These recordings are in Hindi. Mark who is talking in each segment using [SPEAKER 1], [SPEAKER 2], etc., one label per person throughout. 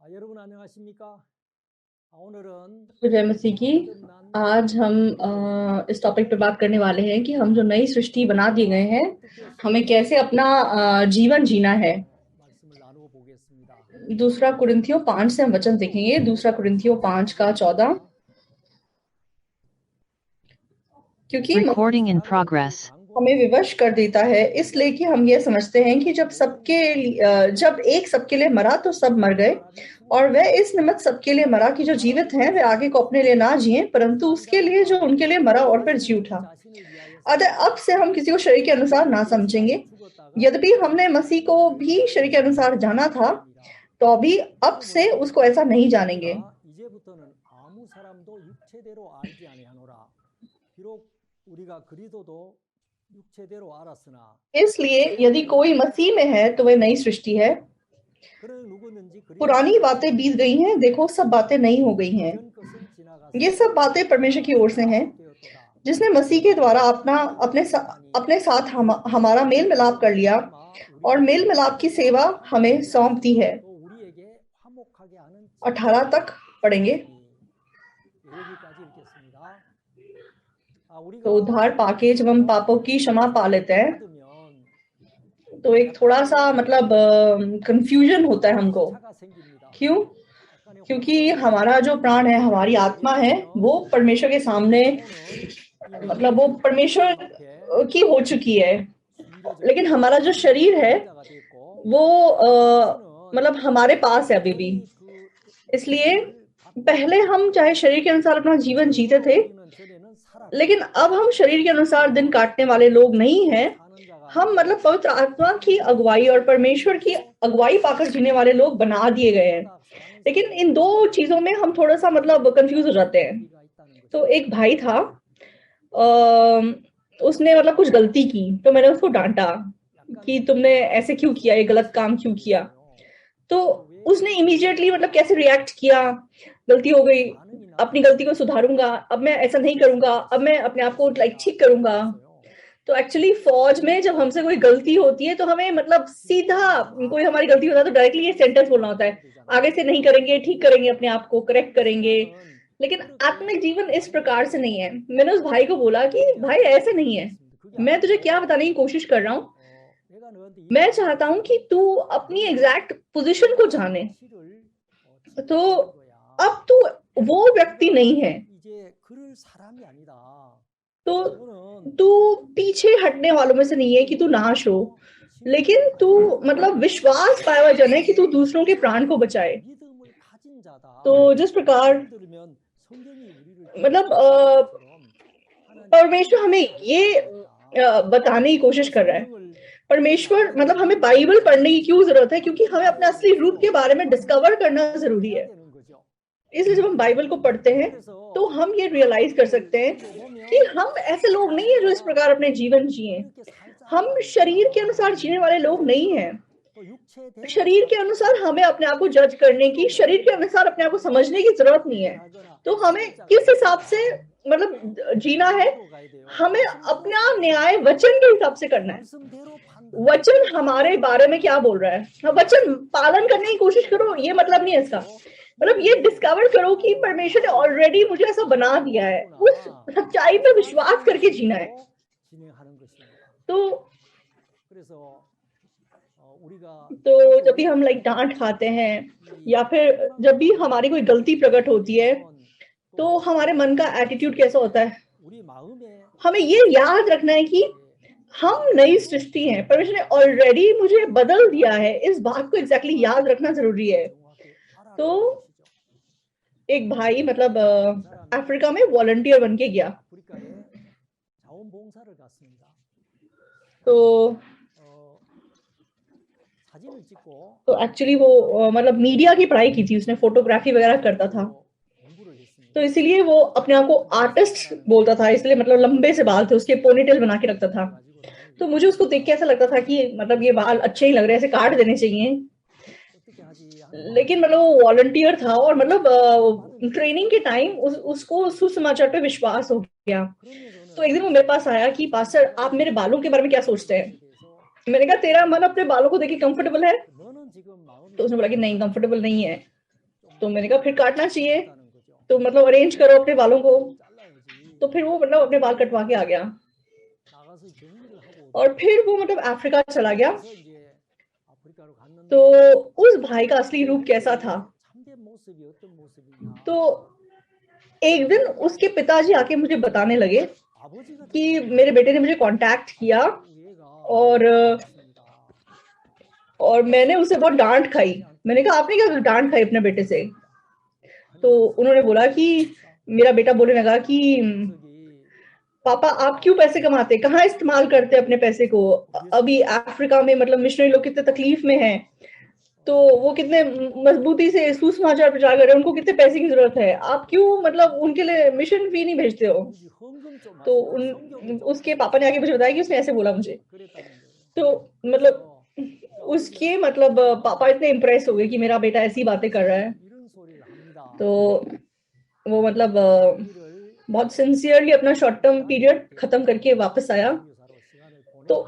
[SPEAKER 1] 여러분 안녕하십니까? 오늘은
[SPEAKER 2] जय मसीह की। आज हम इस टॉपिक पे बात करने वाले हैं कि हम जो नई सृष्टि बना दिए गए हैं, हमें कैसे अपना जीवन जीना है।
[SPEAKER 1] 말씀을 나누어 보겠습니다.
[SPEAKER 2] दूसरा कुरिन्थियों 5 से हम वचन देखेंगे। दूसरा कुरिन्थियों 5 का 14। क्योंकि
[SPEAKER 3] Recording in progress.
[SPEAKER 2] हमें विवश कर देता है, इसलिए कि हम ये समझते हैं कि जब एक सबके लिए मरा तो सब मर गए, और वह इस निमित्त सबके लिए मरा कि जो जीवित हैं वे आगे को अपने लिए ना जिए, परंतु उसके लिए जो उनके लिए मरा और फिर जी उठा। अतः अब से हम किसी को शरीर के अनुसार ना समझेंगे। यद्यपि हमने मसीह को भी शरीर के अनुसार जाना था, तो भी अब से उसको ऐसा नहीं जानेंगे।
[SPEAKER 1] 이제부터는 아무 사람도 육체대로 알지 아니하노라. 비록 우리가 그리스도도 육체대로 알았으나
[SPEAKER 2] इसलिए यदि कोई मसीह में है तो वह नई सृष्टि है।
[SPEAKER 1] 그는 누구든지
[SPEAKER 2] पुरानी बातें बीत गई हैं, देखो सब बातें नई हो गई हैं। ये सब बातें परमेश्वर की ओर से हैं, जिसने मसीह के द्वारा अपने साथ हमारा मेल मिलाप कर लिया और मेल मिलाप की सेवा हमें सौंप दी है। 18 तक पढ़ेंगे। तो उद्धार पाके जब हम पापों की क्षमा पा लेते हैं, तो एक थोड़ा सा मतलब कंफ्यूजन होता है हमको। क्यों? क्योंकि हमारा जो प्राण है, हमारी आत्मा है, वो परमेश्वर के सामने मतलब वो परमेश्वर की हो चुकी है, लेकिन हमारा जो शरीर है वो मतलब हमारे पास है अभी भी। इसलिए पहले हम चाहे शरीर के अनुसार अपना जीवन जीते थे, लेकिन अब हम शरीर के अनुसार दिन काटने वाले लोग नहीं हैं। हम मतलब पवित्र आत्मा की अगुवाई और परमेश्वर की अगुवाई पाकर जीने वाले लोग बना दिए गए हैं। लेकिन इन दो चीजों में हम थोड़ा सा मतलब कंफ्यूज हो जाते हैं। तो एक भाई था, उसने मतलब कुछ गलती की, तो मैंने उसको डांटा कि तुमने ऐसे क्यों किया, ये गलत काम क्यों किया। तो उसने इमीडिएटली मतलब कैसे रिएक्ट किया, गलती हो गई, अपनी गलती को सुधारूंगा, अब मैं ऐसा नहीं करूंगा, अब मैं अपने आप को ठीक करूंगा। तो एक्चुअली फौज में जब हमसे कोई गलती होती है तो हमें मतलब सीधा कोई हमारी गलती होता है तो डायरेक्टली ये सेंटेंस बोलना होता है, आगे से नहीं करेंगे, ठीक करेंगे, अपने आप को करेक्ट करेंगे। लेकिन आत्मिक जीवन इस प्रकार से नहीं है। मैंने उस भाई को बोला कि भाई ऐसे नहीं है, मैं तुझे क्या बताने की कोशिश कर रहा हूँ, मैं चाहता हूं कि तू अपनी एग्जैक्ट पोजीशन को जाने। तो अब तू वो व्यक्ति नहीं है, तो तू पीछे हटने वालों में से नहीं है कि तू नाश हो, लेकिन तू मतलब विश्वास पाया हुआ जन है कि तू दूसरों के प्राण को बचाए। तो जिस प्रकार मतलब परमेश्वर हमें ये बताने की कोशिश कर रहा है। परमेश्वर मतलब हमें बाइबल पढ़ने की क्यों जरूरत है? क्योंकि हमें अपने असली रूप के बारे में डिस्कवर करना जरूरी है। इसलिए जब हम बाइबल को पढ़ते हैं तो हम ये रियलाइज कर सकते हैं कि हम ऐसे लोग नहीं है जो इस प्रकार अपने जीवन जिए। हम शरीर के अनुसार जीने वाले लोग नहीं हैं। शरीर के अनुसार हमें अपने आप को जज करने की, शरीर के अनुसार अपने आप को समझने की जरूरत नहीं है। तो हमें किस हिसाब से मतलब जीना है, हमें अपना न्याय वचन के हिसाब से करना है। वचन हमारे बारे में क्या बोल रहा है, वचन पालन करने की कोशिश करो, ये मतलब नहीं है इसका। मतलब ये डिस्कवर करो कि परमेश्वर ने ऑलरेडी मुझे ऐसा बना दिया है, उस सच्चाई पे विश्वास करके जीना है। तो जब भी हम डांट खाते हैं या फिर जब भी हमारी कोई गलती प्रकट होती है, तो हमारे मन का एटीट्यूड कैसा होता है? हमें ये याद रखना है कि हम नई सृष्टि हैं, परमेश्वर ने ऑलरेडी मुझे बदल दिया है। इस बात को एग्जैक्टली याद रखना जरूरी है। तो एक भाई मतलब अफ्रीका में वॉलंटियर बन के गया। तो एक्चुअली वो मतलब मीडिया की पढ़ाई की थी, उसने फोटोग्राफी वगैरह करता था, तो इसीलिए वो अपने आप को आर्टिस्ट बोलता था। इसलिए मतलब लंबे से बाल थे उसके, पोनीटेल बना के रखता था। तो मुझे उसको देख के ऐसा लगता था कि मतलब ये बाल अच्छे ही लग रहे हैं, ऐसे काट देने चाहिए। लेकिन मतलब वो वॉलंटियर था और मतलब ट्रेनिंग के टाइम उसको सुसमाचार पे विश्वास हो गया। तो एक दिन वो मेरे पास आया कि पास्टर आप मेरे बालों के बारे में क्या सोचते हैं? मैंने कहा तेरा मन अपने बालों को देख के कंफर्टेबल है? तो उसने बोला कि नहीं, कंफर्टेबल नहीं है। तो मैंने कहा फिर काटना चाहिए, तो मतलब अरेंज करो अपने बालों को। तो फिर वो मतलब अपने बाल कटवा के आ गया और फिर वो मतलब अफ्रीका चला गया। तो उस भाई का असली रूप कैसा था? तो एक दिन उसके पिताजी आके मुझे बताने लगे कि मेरे बेटे ने मुझे कांटेक्ट किया और मैंने उसे बहुत डांट खाई। मैंने कहा आपने क्या डांट खाई अपने बेटे से? तो उन्होंने बोला कि मेरा बेटा बोलने लगा कि पापा आप क्यों पैसे कमाते, कहाँ इस्तेमाल करते अपने पैसे को? अभी अफ्रीका में मतलब मिशनरी लोग कितने तकलीफ में हैं, तो वो कितने मजबूती से सुसमाचार प्रचार कर रहे हैं, उनको कितने पैसे की जरूरत है, आप क्यों मतलब उनके लिए मिशन फी नहीं भेजते हो? तो उसके पापा ने आके मुझे बताया कि उसने ऐसे बोला मुझे। तो मतलब उसके मतलब पापा इतने इम्प्रेस हो गए कि मेरा बेटा ऐसी बातें कर रहा है। तो वो मतलब बहुत सिंसियरली अपना शॉर्ट टर्म पीरियड खत्म करके वापस आया। तो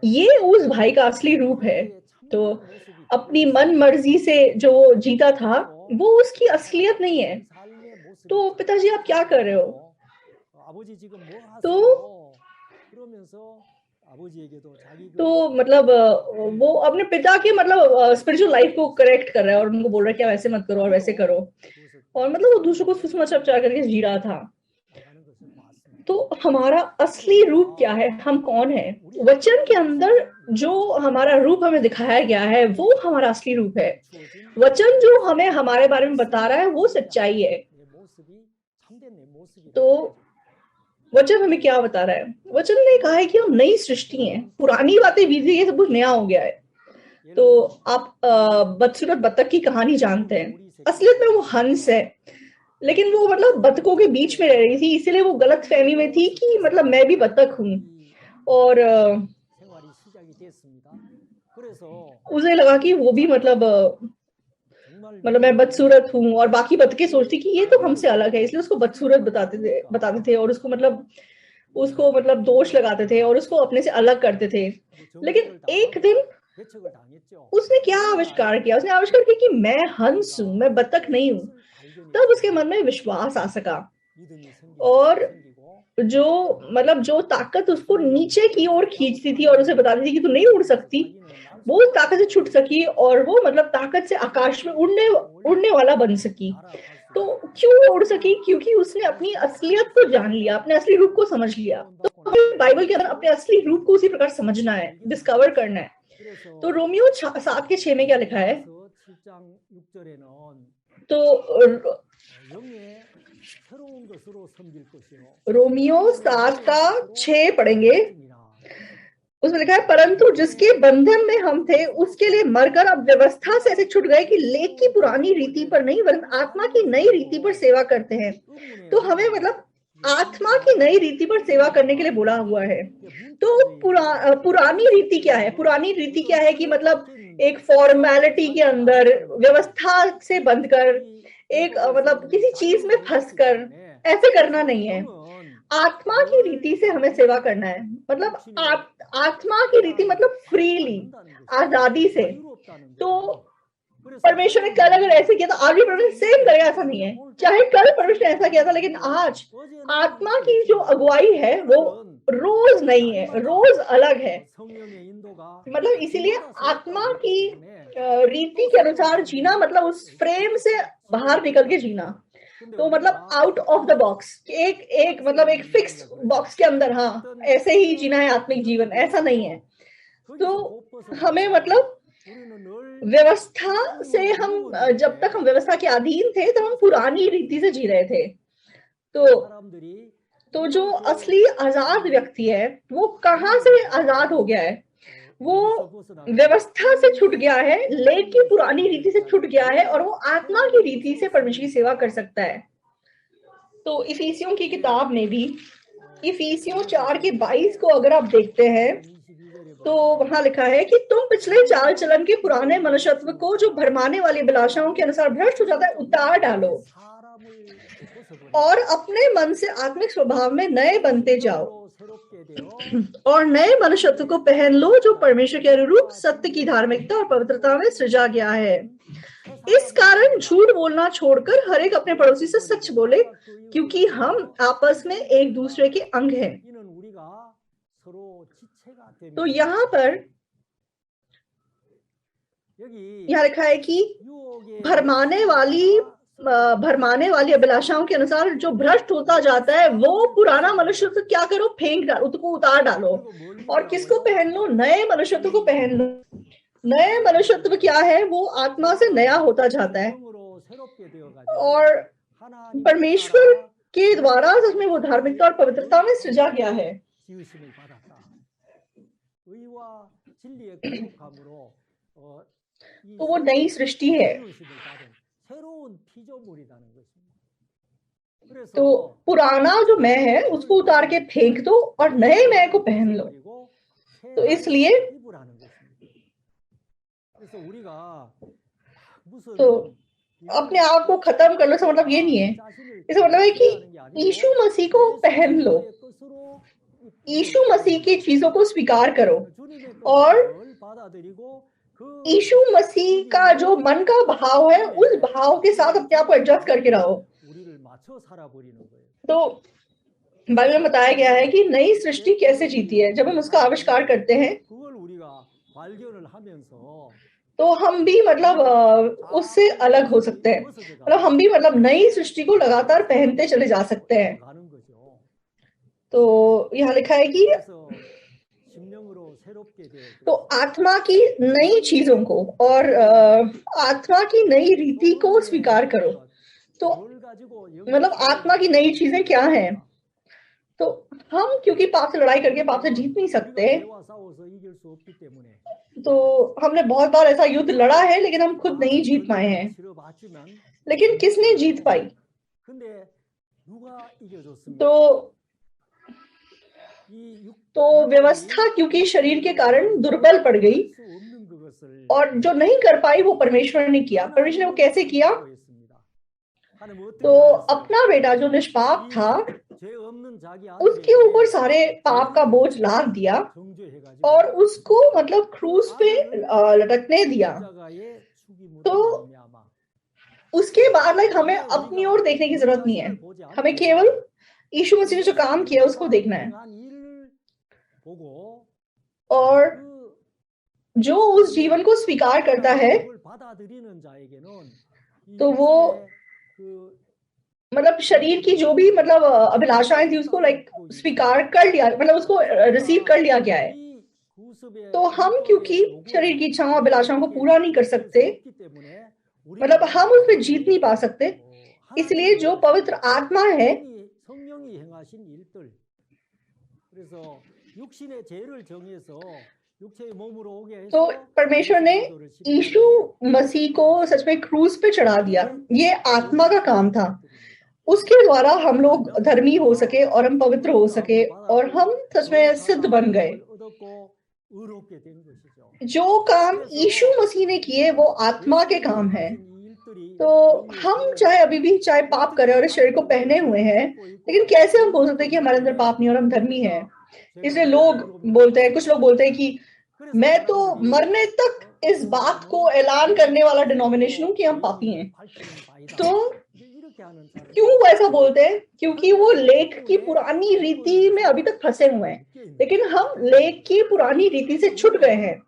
[SPEAKER 2] ये उस भाई का असली रूप है। तो अपनी मन मर्जी से जो जीता था वो उसकी असलियत नहीं है। तो पिताजी आप क्या कर रहे हो? तो मतलब वो अपने पिता के मतलब स्पिरिचुअल लाइफ को करेक्ट कर रहा है और उनको बोल रहा है कि आप ऐसे मत करो और वैसे करो, और मतलब वो दूसरों को सुसमाचार करके जी रहा था। तो हमारा असली रूप क्या है, हम कौन है? वचन के अंदर जो हमारा रूप हमें दिखाया गया है वो हमारा असली रूप है। वचन जो हमें हमारे बारे में बता रहा है वो सच्चाई है। तो वचन हमें क्या बता रहा है? वचन ने कहा है कि हम नई सृष्टि हैं, पुरानी बातें बीत गई, सब कुछ नया हो गया है। तो आप बदसूरत बत्तख की कहानी जानते हैं। असलियत में वो हंस है, लेकिन वो मतलब बतखों के बीच में रह रही थी, इसलिए वो गलत फहमी में थी कि मतलब मैं भी बतख हूँ, और उसे लगा कि वो भी मतलब मैं बदसूरत हूँ, और बाकी बतखें सोचती कि ये तो हमसे अलग है, इसलिए उसको बदसूरत बताते थे और उसको मतलब दोष लगाते थे और उसको अपने से अलग करते थे। लेकिन एक दिन उसने क्या आविष्कार किया? उसने आविष्कार किया कि मैं हंस हूँ, मैं बतख नहीं हूँ। तब उसके मन में विश्वास आ सका, और जो ताकत उसको नीचे की ओर खींचती थी और उसे बताती थी कि तू नहीं उड़ सकती, वो उस ताकत से छूट सकी और वो मतलब ताकत से आकाश में उड़ने वाला बन सकी। तो क्यों वो उड़ सकी? क्योंकि उसने अपनी असलियत को जान लिया, अपने असली रूप को समझ लिया। तो हमें बाइबल के अंदर अपने असली रूप को उसी प्रकार समझना है, डिस्कवर करना है। तो रोमियो 7:6 में क्या लिखा है? तो रोमियो 7:6 पढ़ेंगे। उसमें लिखा है, परंतु जिसके बंधन में हम थे उसके लिए मरकर अब व्यवस्था से ऐसे छुट गए कि लेख की पुरानी रीति पर नहीं वरन आत्मा की नई रीति पर सेवा करते हैं। तो हमें मतलब आत्मा की नई रीति पर सेवा करने के लिए बोला हुआ है। तो पुरानी रीति क्या है? पुरानी रीति क्या है कि मतलब एक फॉर्मेलिटी के अंदर व्यवस्था से बंधकर एक मतलब किसी चीज में फंसकर ऐसे करना नहीं है। आत्मा की रीति से हमें सेवा करना है, मतलब आत्मा की रीति मतलब फ्रीली, आजादी से। तो परमेश्वर ने कल अगर ऐसे किया तो आज भी परमेश्वर सेम करेगा, ऐसा नहीं है। चाहे कल परमेश्वर ने ऐसा किया था, लेकिन आज आत्मा की जो अगुवाई है वो रोज नहीं है, रोज अलग है। मतलब इसीलिए आत्मा की रीति के अनुसार जीना मतलब उस फ्रेम से बाहर निकल के जीना। तो मतलब आउट ऑफ द बॉक्स, एक फिक्स बॉक्स के अंदर हाँ ऐसे ही जीना है आत्मिक जीवन, ऐसा नहीं है। तो हमें मतलब व्यवस्था से हम जब तक हम व्यवस्था के अधीन थे तब हम पुरानी रीति से जी रहे थे। तो जो असली आजाद व्यक्ति है वो कहाँ से आजाद हो गया है? वो व्यवस्था से छूट गया है, लेख की पुरानी रीति से छूट गया है, और वो आत्मा की रीति से परमेश्वर की सेवा कर सकता है। तो इफिसियों की किताब में भी इफिसियों 4:22 को अगर आप देखते हैं तो वहां लिखा है कि तुम पिछले चाल चलन के पुराने मनुष्यत्व को जो भरमाने वाली अभिलाषाओं के अनुसार भ्रष्ट हो जाता है उतार डालो और अपने मन से आत्मिक स्वभाव में नए बनते जाओ और नए मनुष्यत्व को पहन लो जो परमेश्वर के अनुरूप सत्य की धार्मिकता और पवित्रता में सृजा गया है। इस कारण झूठ बोलना छोड़कर हर एक अपने पड़ोसी से सच बोले, क्योंकि हम आपस में एक दूसरे के अंग हैं। तो यहाँ पर यहाँ लिखा है कि भरमाने वाली अभिलाषाओं के अनुसार जो भ्रष्ट होता जाता है, वो पुराना मनुष्यत्व क्या करो, फेंक डालो, उसको उतार डालो, और किसको पहन लो, नए मनुष्यत्व को पहन लो। नए मनुष्यत्व क्या है, वो आत्मा से नया होता जाता है, और परमेश्वर के द्वारा सच में वो धार्मिकता और पवित्रता में सृजा गया है। तो वो नई सृष्टि है। तो पुराना जो मैं है उसको उतार के फेंक दो और नए मैं को पहन लो। तो इसलिए तो अपने आप को खत्म कर लो, इसका मतलब ये नहीं है। इसका मतलब है कि यीशु मसीह को पहन लो, यीशु मसीह की चीजों को स्वीकार करो, और यीशु मसीह का जो मन का भाव है उस भाव के साथ अपने आप को एडजस्ट करके रहो। तो बाइबल में बताया गया है कि नई सृष्टि कैसे जीती है। जब हम उसका आविष्कार करते हैं तो हम भी मतलब उससे अलग हो सकते हैं, मतलब हम भी मतलब नई सृष्टि को लगातार पहनते चले जा सकते हैं। तो यहाँ लिखा है कि तो आत्मा की नई चीजों को और आत्मा की नई रीति को स्वीकार करो। तो मतलब आत्मा की नई चीजें क्या हैं? तो हम क्योंकि पाप से लड़ाई करके पाप से जीत नहीं सकते, तो हमने बहुत बार ऐसा युद्ध लड़ा है लेकिन हम खुद नहीं जीत पाए हैं। लेकिन किसने जीत पाई? तो व्यवस्था क्योंकि शरीर के कारण दुर्बल पड़ गई, और जो नहीं कर पाई वो परमेश्वर ने किया। परमेश्वर ने वो कैसे किया? तो अपना बेटा जो निष्पाप था उसके ऊपर सारे पाप का बोझ लाद दिया और उसको मतलब क्रूस पे लटकने दिया। तो उसके बाद लाइक हमें अपनी ओर देखने की जरूरत नहीं है, हमें केवल यीशु मसीह ने जो काम किया उसको देखना है। और जो उस जीवन को स्वीकार करता है तो वो मतलब शरीर की जो भी मतलब अभिलाषाएं थी उसको लाइक स्वीकार कर लिया, मतलब उसको रिसीव कर लिया गया है। तो हम क्योंकि शरीर की इच्छाओं अभिलाषाओं को पूरा नहीं कर सकते, मतलब हम उस पर जीत नहीं पा सकते, इसलिए जो पवित्र आत्मा है तो परमेश्वर ने यीशु मसीह को सच में क्रूस पे चढ़ा दिया। ये आत्मा का काम था, उसके द्वारा हम लोग धर्मी हो सके और हम पवित्र हो सके और हम सच में सिद्ध बन गए। जो काम यीशु मसीह ने किए वो आत्मा के काम है। तो हम चाहे अभी भी चाहे पाप करें और इस शरीर को पहने हुए हैं, लेकिन कैसे हम बोल सकते हैं कि हमारे अंदर पाप नहीं और हम धर्मी हैं? इसलिए लोग बोलते हैं, कुछ लोग बोलते हैं कि मैं तो मरने तक इस बात को ऐलान करने वाला डिनोमिनेशन हूं कि हम पापी हैं। तो क्यों वो ऐसा बोलते हैं? क्योंकि वो लेख की पुरानी रीति में अभी तक फंसे हुए हैं, लेकिन हम लेख की पुरानी रीति से छूट गए हैं।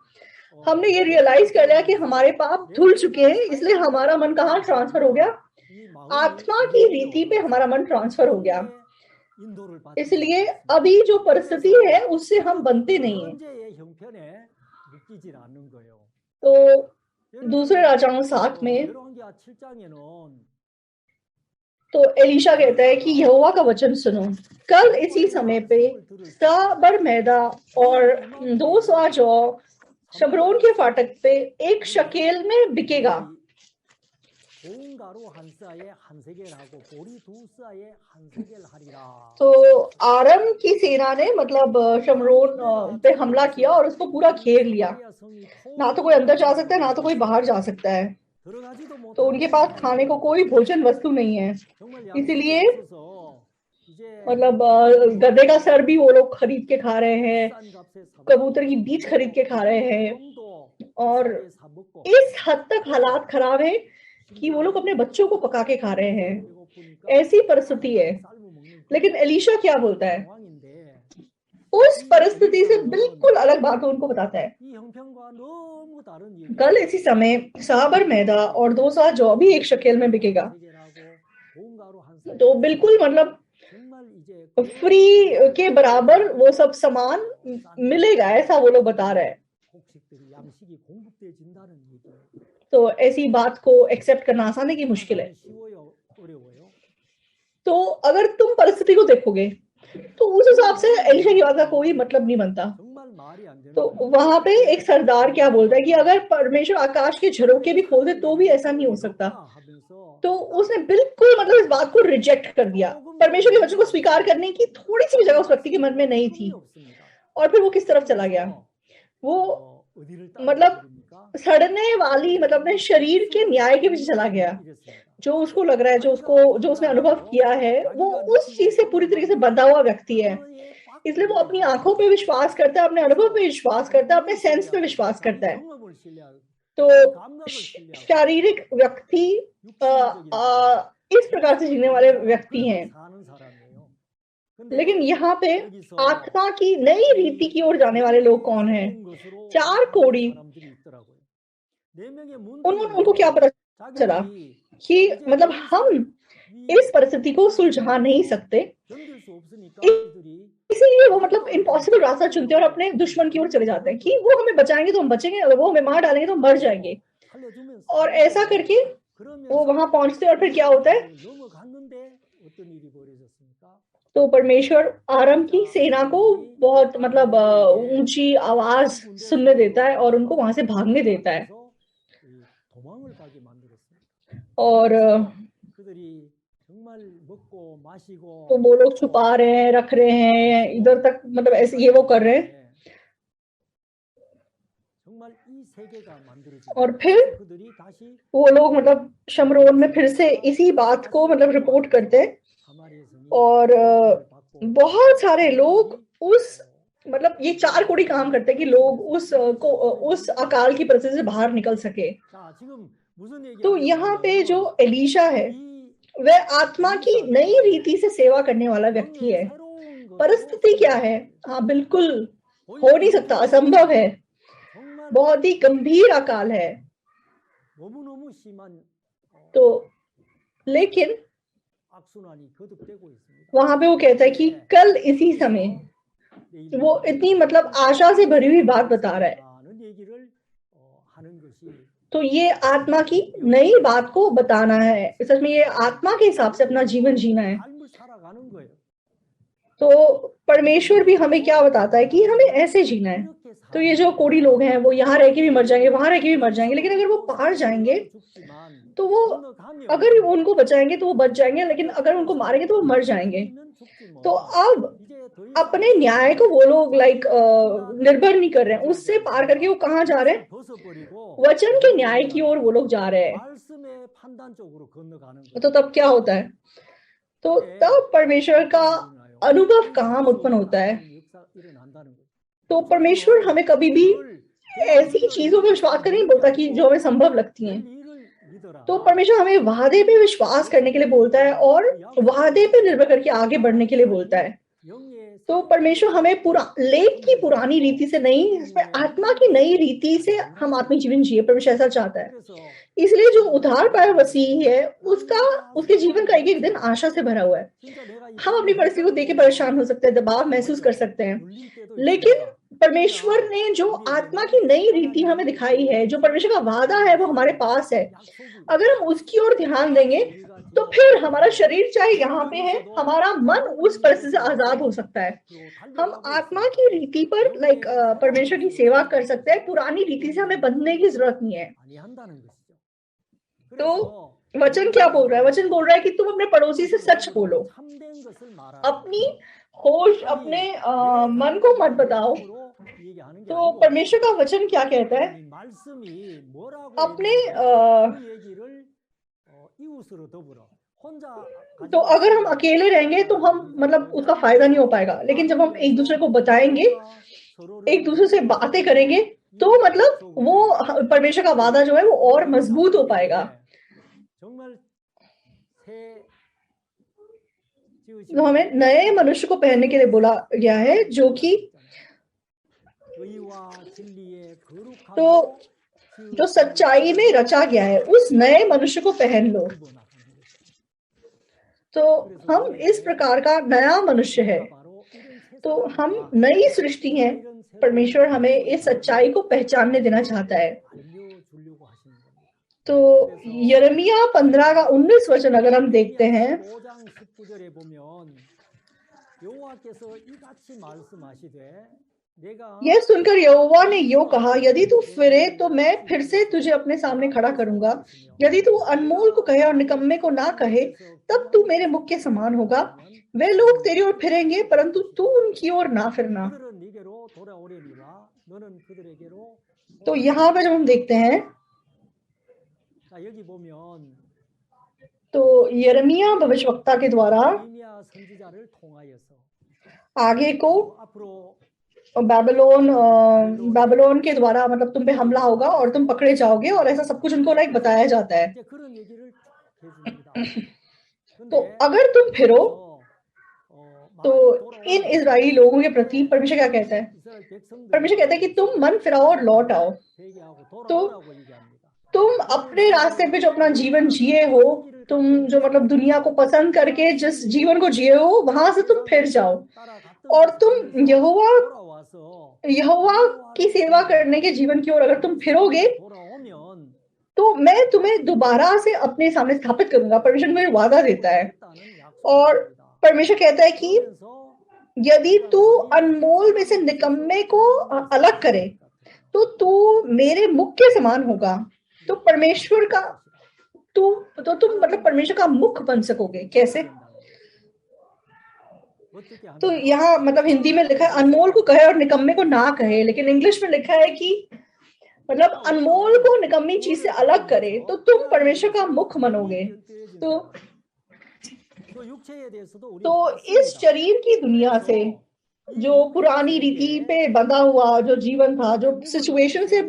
[SPEAKER 2] हमने ये रियलाइज कर लिया कि हमारे पाप धुल चुके हैं, इसलिए हमारा मन कहाँ ट्रांसफर हो गया? आत्मा की रीति पे हमारा मन ट्रांसफर हो गया। इसलिए अभी जो परिस्थिति है उससे हम बनते नहीं हैं। तो दूसरे राजाओं 7 में तो एलीशा कहता है कि यहोवा का वचन सुनो, कल इसी समय पे 100 बड़ मैदा और 200 जौ शमरोन के फाटक पे 1 शकेल में बिकेगा। तो आरम की सेना ने मतलब शमरोन पे हमला किया और उसको पूरा घेर लिया। ना तो कोई अंदर जा सकता है ना तो कोई बाहर जा सकता है। तो उनके पास खाने को कोई भोजन वस्तु नहीं है, इसीलिए मतलब गधे का सर भी वो लोग खरीद के खा रहे हैं, कबूतर की बीज खरीद के खा रहे हैं, और इस हद तक हालात खराब है कि वो लोग अपने बच्चों को पका के खा रहे हैं। ऐसी परिस्थिति है। लेकिन एलीशा क्या बोलता है? उस परिस्थिति से बिल्कुल अलग बात उनको बताता है। कल इसी समय साबर मैदा और 2 सा जौ भी 1 शकेल में बिकेगा। तो बिल्कुल मतलब फ्री के बराबर वो सब सामान मिलेगा, ऐसा वो लोग बता रहे हैं। तो ऐसी बात को एक्सेप्ट करना आसान है कि मुश्किल है? तो अगर तुम परिस्थिति को देखोगे तो उस हिसाब से एलीशा की बात का कोई मतलब नहीं बनता। तो वहां पे एक सरदार क्या बोलता है कि अगर परमेश्वर आकाश के झरोखे भी खोल दे तो भी ऐसा नहीं हो सकता। तो उसने बिल्कुल मतलब इस बात को रिजेक्ट कर दिया। परमेश्वर के वचन को स्वीकार करने की थोड़ी सी भी जगह उस व्यक्ति के मन में नहीं थी। और फिर वो किस तरफ चला गया? वो मतलब सड़ने वाली मतलब अपने शरीर के न्याय के पीछे चला गया। जो उसको लग रहा है, जो उसने अनुभव किया है, वो उस चीज से पूरी तरीके से बंधा हुआ व्यक्ति है। इसलिए वो अपनी आंखों पे विश्वास करता है, अपने अनुभव पे विश्वास करता है, अपने सेंस पे विश्वास करता है। तो शारीरिक व्यक्ति इस प्रकार से जीने वाले व्यक्ति हैं। लेकिन यहाँ पे आत्मा की नई रीति की ओर जाने वाले लोग कौन हैं? 4 कोढ़ी। उनको क्या पता चला कि मतलब हम इस परिस्थिति को सुलझा नहीं सकते, इसीलिए वो मतलब इम्पॉसिबल रास्ता चुनते हैं और अपने दुश्मन की ओर चले जाते हैं कि वो हमें बचाएंगे तो हम बचेंगे, अगर वो हमें मार डालेंगे तो हम मर जाएंगे। और ऐसा करके वो वहां पहुंचते और फिर क्या होता है? तो परमेश्वर आराम की सेना को बहुत मतलब ऊंची आवाज सुनने देता है और उनको वहां से भागने देता है। और तो वो लोग छुपा रहे हैं, रख रहे हैं, इधर तक मतलब ऐसे ये वो कर रहे हैं। और फिर वो लोग मतलब शमरोन में फिर से इसी बात को मतलब रिपोर्ट करते हैं और बहुत सारे लोग उस मतलब ये 4 कोढ़ी काम करते हैं कि लोग उस अकाल की परिस्थिति से बाहर निकल सके। तो यहाँ पे जो एलीशा है वह आत्मा की नई रीति से सेवा करने वाला व्यक्ति है। परिस्थिति क्या है? हाँ बिल्कुल हो नहीं सकता, असंभव है, बहुत ही गंभीर अकाल है। तो लेकिन वहां पे वो कहता है कि कल इसी समय, वो इतनी मतलब आशा से भरी हुई बात बता रहा है। तो ये आत्मा की नई बात को बताना है, सच में ये आत्मा के हिसाब से अपना जीवन जीना है। तो परमेश्वर भी हमें क्या बताता है कि हमें ऐसे जीना है। तो ये जो कोढ़ी लोग हैं वो यहाँ रह के भी मर जाएंगे, वहां रह के भी मर जाएंगे, लेकिन अगर वो पार जाएंगे तो वो, अगर उनको बचाएंगे तो वो बच जाएंगे, लेकिन अगर उनको मारेंगे तो वो मर जाएंगे। तो अब अपने न्याय को वो लोग निर्भर नहीं कर रहे हैं, उससे पार करके वो कहाँ जा रहे हैं? वचन के न्याय की ओर वो लोग जा रहे हैं। तो तब क्या होता है? तो तब परमेश्वर का अनुभव कहाँ उत्पन्न होता है? तो परमेश्वर हमें कभी भी ऐसी चीजों पे विश्वास करने नहीं बोलता कि जो हमें संभव लगती हैं। तो परमेश्वर हमें वादे पे विश्वास करने के लिए बोलता है और वादे पे निर्भर करके आगे बढ़ने के लिए बोलता है। तो परमेश्वर हमें लेख की पुरानी रीति से नहीं, इसमें आत्मा की नई रीति से हम आत्मिक जीवन जिए। परमेश्वर ऐसा चाहता है। इसलिए जो उद्धार पाया मसीह है उसके जीवन का एक एक दिन आशा से भरा हुआ है। हम अपनी परिस्थिति को देख के परेशान हो सकते हैं, दबाव महसूस कर सकते हैं, लेकिन परमेश्वर ने जो आत्मा की नई रीति हमें दिखाई है, जो परमेश्वर का वादा है वो हमारे पास है। अगर हम उसकी ओर ध्यान देंगे तो फिर हमारा शरीर चाहे यहाँ पे है, हमारा मन उस परिस्थिति से आजाद हो सकता है। हम आत्मा की रीति पर परमेश्वर की सेवा कर सकते हैं। पुरानी रीति से हमें बंधने की जरूरत नहीं है। तो वचन क्या बोल रहा है? वचन बोल रहा है कि तुम अपने पड़ोसी से सच बोलो, अपनी होश अपने मन को मत बताओ। तो परमेश्वर का वचन क्या कहता है? अपने तो अगर हम अकेले रहेंगे तो हम मतलब उसका फायदा नहीं हो पाएगा, लेकिन जब हम एक दूसरे को बताएंगे, एक दूसरे से बातें करेंगे, तो मतलब वो परमेश्वर का वादा जो है वो और मजबूत हो पाएगा। तो हमें नए मनुष्य को पहनने के लिए बोला गया है, जो कि तो जो सच्चाई में रचा गया है, उस नए मनुष्य को पहन लो। तो हम इस प्रकार का नया मनुष्य है, तो हम नई सृष्टि हैं। परमेश्वर हमें इस सच्चाई को पहचानने देना चाहता है। तो यिर्मयाह 15 का 19 वचन अगर हम देखते हैं, यह सुनकर यहोवा ने यो कहा, यदि तू फिरे तो मैं फिर से तुझे अपने सामने खड़ा करूंगा। यदि तू अनमोल को कहे और निकम्मे को ना कहे, तब तू मेरे मुख के समान होगा। वे लोग तेरी ओर फिरेंगे, परंतु तू उनकी ओर ना फिरना। तो यहाँ पे जब हम देखते हैं, तो यिर्मयाह भविष्यवक्ता के द्वारा आगे को बाबिलोन के द्वारा मतलब तुम पे हमला होगा और तुम पकड़े जाओगे, और ऐसा सब कुछ उनको लाइक बताया जाता है। तो अगर तुम फिरो, तो इन इजरायली लोगों के प्रति परमेश्वर क्या कहता है? परमेश्वर कहता है कि तुम मन फिराओ और लौट आओ। तो तुम अपने रास्ते पे जो अपना जीवन जिए हो, तुम जो मतलब दुनिया को पसंद करके जिस जीवन को जिए हो, वहां से तुम फिर जाओ और तुम यहोवा की सेवा करने के जीवन की ओर अगर तुम फिरोगे, तो मैं तुम्हें दोबारा से अपने सामने स्थापित करूंगा। परमेश्वर मुझे वादा देता है, और परमेश्वर कहता है कि यदि तू अनमोल में से निकम्मे को अलग करे, तो तू मेरे मुख के समान होगा। तो परमेश्वर का तुम मतलब परमेश्वर का मुख बन सकोगे। कैसे? तो यहाँ मतलब हिंदी में लिखा है अनमोल को कहे और निकम्मे को ना कहे, लेकिन इंग्लिश में लिखा है कि मतलब अनमोल को निकम्मी चीज से अलग करे, तो तुम परमेश्वर का मुख बनोगे। तो इस शरीर की दुनिया से, जो पुरानी रीति पे बंधा हुआ जो जीवन था, जो सिचुएशन से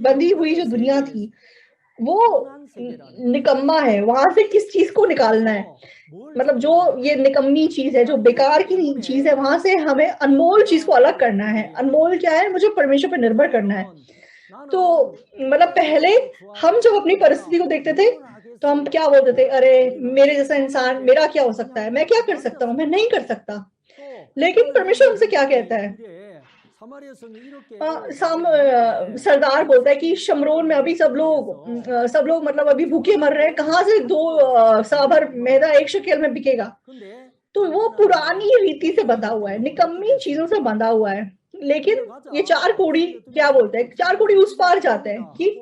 [SPEAKER 2] बंधी हुई जो दुनिया थी, वो निकम्मा है। वहां से किस चीज को निकालना है? मतलब जो ये निकम्मी चीज है, जो बेकार की चीज है, वहां से हमें अनमोल चीज को अलग करना है। अनमोल क्या है? मुझे परमेश्वर पर निर्भर करना है। तो मतलब पहले हम जब अपनी परिस्थिति को देखते थे, तो हम क्या बोलते थे? अरे मेरे जैसा इंसान, मेरा क्या हो सकता है? मैं क्या कर सकता हूँ? मैं नहीं कर सकता। लेकिन परमेश्वर हमसे क्या कहता है? सरदार बोलता है कि शमरोन में अभी सब लोग मतलब अभी भूखे मर रहे हैं, कहाँ से 2 सआ भर मैदा 1 शेकेल में बिकेगा? तो वो पुरानी रीति से बंधा हुआ है, निकम्मी चीजों से बंधा हुआ है। लेकिन ये 4 कोड़ी क्या बोलते हैं? 4 कोड़ी उस पार जाते हैं कि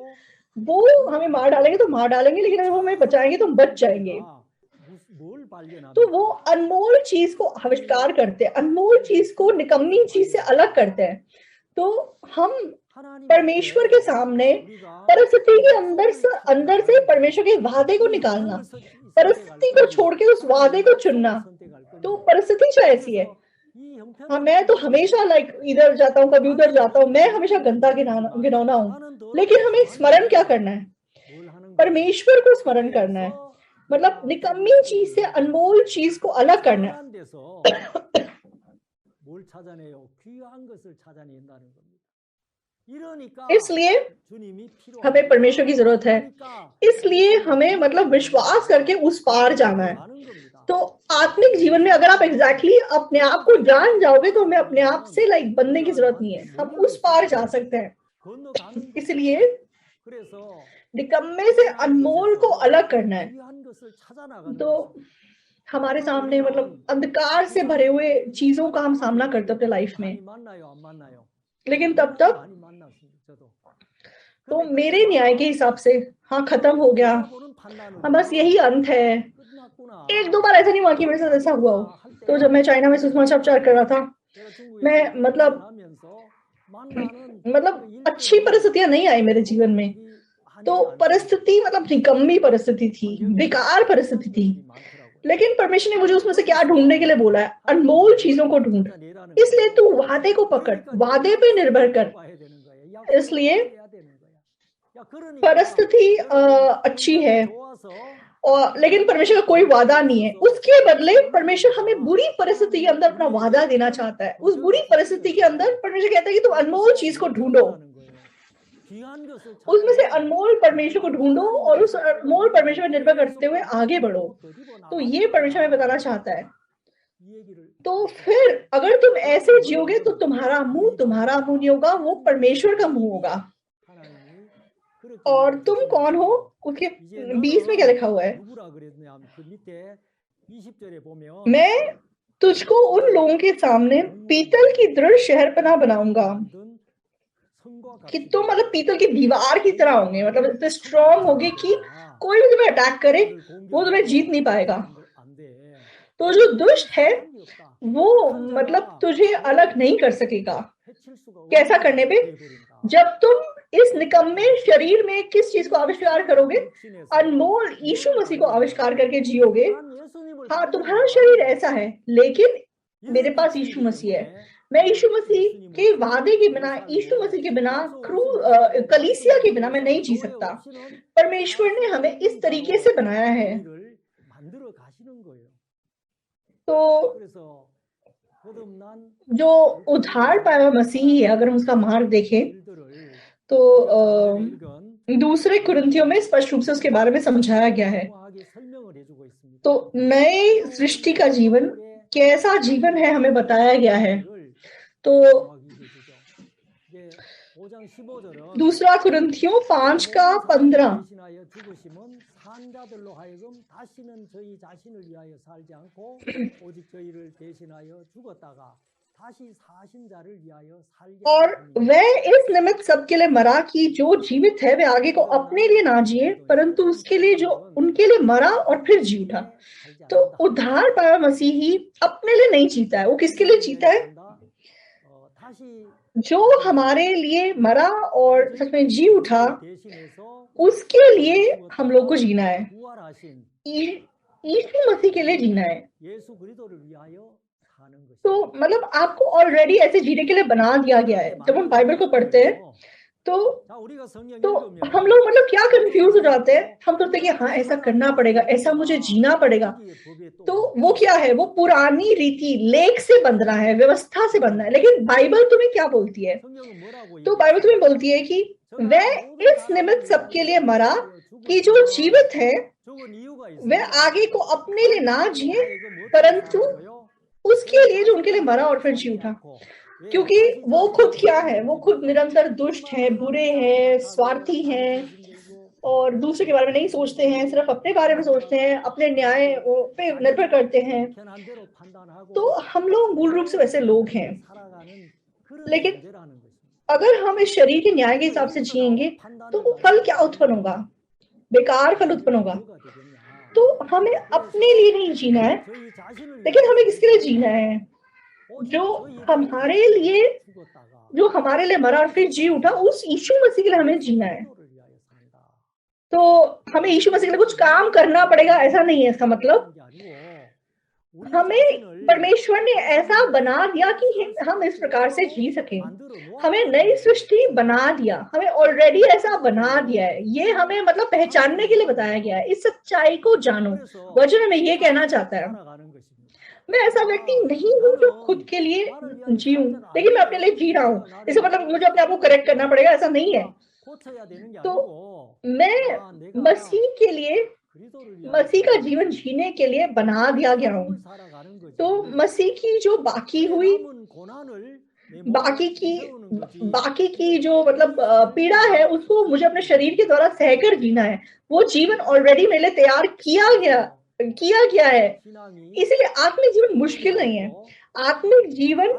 [SPEAKER 2] वो हमें मार डालेंगे तो मार डालेंगे, लेकिन अगर वो हमें बचाएंगे तो हम बच जाएंगे। तो वो अनमोल चीज को आविष्कार करते हैं, अनमोल चीज को निकम्मी चीज से अलग करते हैं। तो हम परमेश्वर के सामने परिस्थिति के अंदर से परमेश्वर के वादे को निकालना, परिस्थिति को छोड़ के उस वादे को चुनना। तो परिस्थिति चाहे ऐसी है, हाँ मैं तो हमेशा लाइक इधर जाता हूँ, कभी उधर जाता हूँ, मैं हमेशा गंदा गिनौना हूँ, लेकिन हमें स्मरण क्या करना है? परमेश्वर को स्मरण करना है। मतलब निकम्मी चीज से अनमोल चीज को अलग करना है। इसलिए हमें परमेश्वर की जरूरत है, इसलिए हमें मतलब विश्वास करके उस पार जाना है। तो आत्मिक जीवन में अगर आप एग्जैक्टली अपने आप को जान जाओगे, तो हमें अपने आप से लाइक बनने की जरूरत नहीं है, हम उस पार जा सकते हैं। इसलिए निकम्मे से अनमोल को अलग करना है। तो हमारे सामने मतलब अंधकार से भरे हुए चीजों का हम सामना करते अपने लाइफ में, लेकिन तब तो मेरे न्याय के हिसाब से हाँ खत्म हो गया, हाँ बस यही अंत है। 1-2 बार ऐसा नहीं हुआ कि मेरे साथ ऐसा हुआ हो। तो जब मैं चाइना में सुषमाचार प्रचार कर रहा था, मैं मतलब अच्छी परिस्थितियां नहीं आई मेरे जीवन में। तो परिस्थिति मतलब निकम्मी परिस्थिति थी, बेकार परिस्थिति थी, लेकिन परमेश्वर ने मुझे उसमें से क्या ढूंढने के लिए बोला है? अनमोल चीजों को ढूंढ। इसलिए तू वादे को पकड़, वादे पे निर्भर कर। इसलिए परिस्थिति अच्छी है और लेकिन परमेश्वर का कोई वादा नहीं है। उसके बदले परमेश्वर हमें बुरी परिस्थिति के अंदर अपना वादा देना चाहता है। उस बुरी परिस्थिति के अंदर परमेश्वर कहता है कि तुम अनमोल चीज को ढूंढो, उसमें से अनमोल परमेश्वर को ढूंढो और उस अनमोल परमेश्वर पर निर्भर करते हुए आगे बढ़ो। तो ये परमेश्वर हमें बताना चाहता है। तो फिर अगर तुम ऐसे जियोगे तो तुम्हारा मुंह नहीं होगा, वो परमेश्वर का मुंह होगा। और तुम कौन हो? उसके 20 में क्या लिखा हुआ है? मैं तुझको उन लोगों के सामने पीतल की दृढ़ शहरपनाह बनाऊंगा कि तुम मतलब पीतल की दीवार की तरह होंगे, मतलब इतने स्ट्रांग होगे कि कोई भी तुम्हें अटैक करे वो तुम्हें जीत नहीं पाएगा। तो जो दुष्ट है वो मतलब तुझे अलग नहीं कर सकेगा। कैसा करने पे? जब तुम इस निकम्मे शरीर में किस चीज को आविष्कार करोगे? अनमोल यीशु मसीह को आविष्कार करके जियोगे। हाँ, तुम्हारा शरीर ऐसा है, लेकिन मेरे पास यीशु मसीह है। मैं यीशु मसीह के वादे के बिना, यीशु मसीह के बिना, कलीसिया के बिना मैं नहीं जी सकता। परमेश्वर ने हमें इस तरीके से बनाया है। तो जो उद्धार पाया मसीही है, अगर हम उसका मार्ग देखें तो दूसरे कुरिन्थियों में स्पष्ट रूप से उसके बारे में समझाया गया है। तो नए सृष्टि का जीवन कैसा जीवन है हमें बताया गया है। तो दूसरा कुरिन्थियों 5:15 और वह इस निमित्त सबके लिए मरा कि जो जीवित है वह आगे को अपने लिए ना जिए, परंतु उसके लिए जो उनके लिए मरा और फिर जी उठा। तो उद्धार पाया मसीही अपने लिए नहीं जीता है। वो किसके लिए जीता है? जो हमारे लिए मरा और सच में जी उठा, उसके लिए हम लोग को जीना है। यीशु मसीह के लिए जीना है। तो मतलब आपको ऑलरेडी ऐसे जीने के लिए बना दिया गया है। जब हम बाइबल को पढ़ते हैं तो हम लोग मतलब क्या कंफ्यूज हो जाते हैं। हम सोचते हैं कि हाँ ऐसा करना पड़ेगा, ऐसा मुझे जीना पड़ेगा। तो वो क्या है? वो पुरानी रीति लेख से बंधना है, व्यवस्था से बंधना है। लेकिन बाइबल तुम्हें क्या बोलती है? तो बाइबल तुम्हें बोलती है कि वह इस निमित्त सबके लिए मरा कि जो जीवित है वह आगे को अपने लिए ना जिए, परंतु उसके लिए जो उनके लिए मरा और फिर जी उठा। क्योंकि वो खुद क्या है? वो खुद निरंतर दुष्ट है, बुरे हैं, स्वार्थी हैं और दूसरे के बारे में नहीं सोचते हैं, सिर्फ अपने बारे में सोचते हैं, अपने न्याय पे निर्भर करते हैं। तो हम लोग मूल रूप से वैसे लोग हैं। लेकिन अगर हम इस शरीर के न्याय के हिसाब से जिएंगे तो फल क्या उत्पन्न होगा? बेकार फल उत्पन्न होगा। तो हमें अपने लिए नहीं जीना है, लेकिन हमें किसके लिए जीना है? जो हमारे लिए मरा और फिर जी उठा, उस यीशु मसीह के लिए हमें जीना है। तो हमें यीशु मसीह के लिए कुछ काम करना पड़ेगा ऐसा नहीं है। इसका मतलब हमें परमेश्वर ने ऐसा बना दिया कि हम इस प्रकार से जी सकें। हमें नई सृष्टि बना दिया, हमें ऑलरेडी ऐसा बना दिया है। ये हमें मतलब पहचानने के लिए बताया गया है। इस सच्चाई को जानो। वचन हमें ये कहना चाहता है। मैं ऐसा व्यक्ति नहीं हूँ जो खुद के लिए जीऊं, लेकिन मैं अपने लिए जी रहा हूँ। इसका मतलब मुझे अपने आप को करेक्ट करना पड़ेगा ऐसा नहीं है। तो मैं मसीह के लिए, मसीह का जीवन जीने के लिए बना दिया गया हूँ। तो मसीह की जो बाकी की जो मतलब पीड़ा है उसको मुझे अपने शरीर के द्वारा सहकर जीना है। वो जीवन ऑलरेडी मेरे लिए तैयार किया गया है। इसलिए आत्मिक जीवन मुश्किल नहीं है। आत्मिक जीवन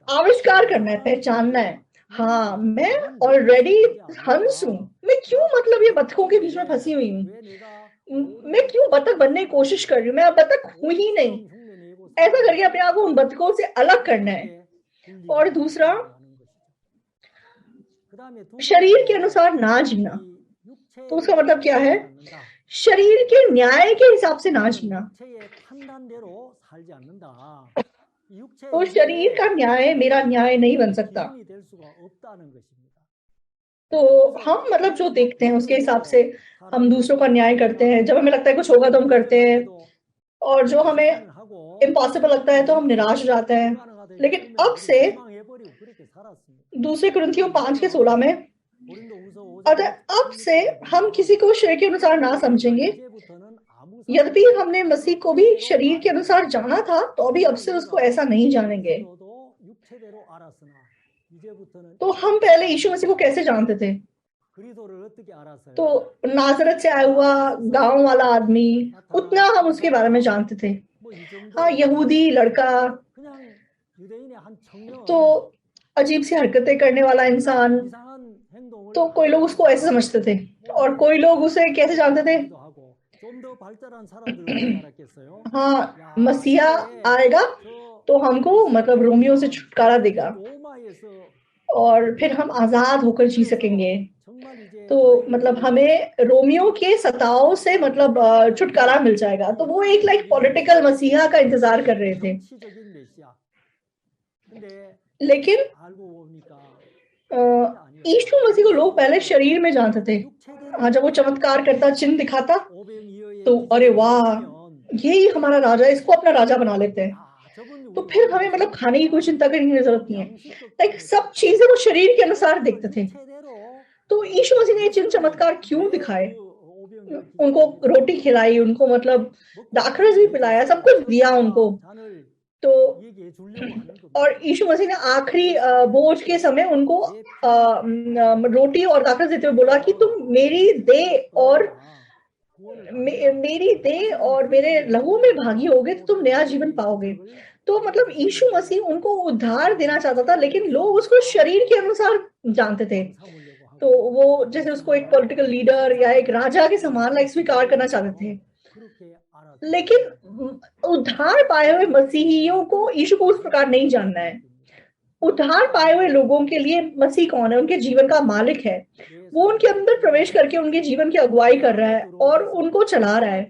[SPEAKER 2] आविष्कार करना है, पहचानना है। हाँ, मैं ऑलरेडी हंस हूँ। मैं क्यों मतलब ये बतखों के बीच में फंसी हुई हूँ? मैं क्यों बतख बनने की कोशिश कर रही हूँ? मैं बतख हूं ही नहीं। ऐसा करके अपने आप को उन बतखों से अलग करना है। और दूसरा, शरीर के अनुसार ना जीना। तो उसका मतलब क्या है? शरीर के न्याय के हिसाब से ना जीना। तो शरीर का न्याय मेरा न्याय नहीं बन सकता। तो हम मतलब जो देखते हैं उसके हिसाब से हम दूसरों का न्याय करते हैं। जब हमें लगता है कुछ होगा तो हम करते हैं, और जो हमें इम्पॉसिबल लगता है तो हम निराश हो जाते हैं। लेकिन अब से दूसरे कुरिन्थियों 5:16 में, अतः अब से हम किसी को शरीर के अनुसार ना समझेंगे। यद्यपि हमने मसीह को भी शरीर के अनुसार जाना था, तो अभी अब से उसको ऐसा नहीं जानेंगे। तो हम पहले यीशु मसीह को कैसे जानते थे? तो नाजरत से आया हुआ गांव वाला आदमी, उतना हम उसके बारे में जानते थे। हाँ, यहूदी लड़का, तो अजीब सी हरकतें करने वाला इंसान, तो कोई लोग उसको ऐसे समझते थे। और कोई लोग उसे कैसे जानते थे? हाँ, मसीहा आएगा तो हमको मतलब रोमियो से छुटकारा देगा और फिर हम आजाद होकर जी सकेंगे। तो मतलब हमें रोमियो के सताव से मतलब छुटकारा मिल जाएगा। तो वो एक लाइक पॉलिटिकल मसीहा का इंतजार कर रहे थे। लेकिन यीशु मसीह को लोग पहले शरीर में जानते थे। हाँ, जब वो चमत्कार करता, चिन्ह दिखाता, तो अरे वाह, यही हमारा राजा, इसको अपना राजा बना लेते हैं। तो फिर हमें मतलब खाने की कोई चिंता करने की जरूरत नहीं है। लाइक सब चीजें वो शरीर के अनुसार देखते थे। तो यीशु मसीह ने ये चिन्ह चमत्कार क्यों दिखाए? उनको रोटी खिलाई, उनको मतलब दाखरस भी पिलाया, सब कुछ दिया उनको। तो और यीशु मसीह ने आखिरी बोझ के समय उनको रोटी और दाखरस देते हुए बोला कि तुम मेरी दे और मेरे लहू में भागी होगे तो तुम नया जीवन पाओगे। तो मतलब यीशु मसीह उनको उद्धार देना चाहता था, लेकिन लोग उसको शरीर के अनुसार जानते थे। तो वो जैसे उसको एक पॉलिटिकल लीडर या एक राजा के समान लाइक स्वीकार करना चाहते थे। लेकिन उद्धार पाए हुए मसीहियों को यीशु को उस प्रकार नहीं जानना है। उद्धार पाए हुए लोगों के लिए मसीह कौन है? उनके जीवन का मालिक है। वो उनके अंदर प्रवेश करके उनके जीवन की अगुवाई कर रहा है और उनको चला रहा है।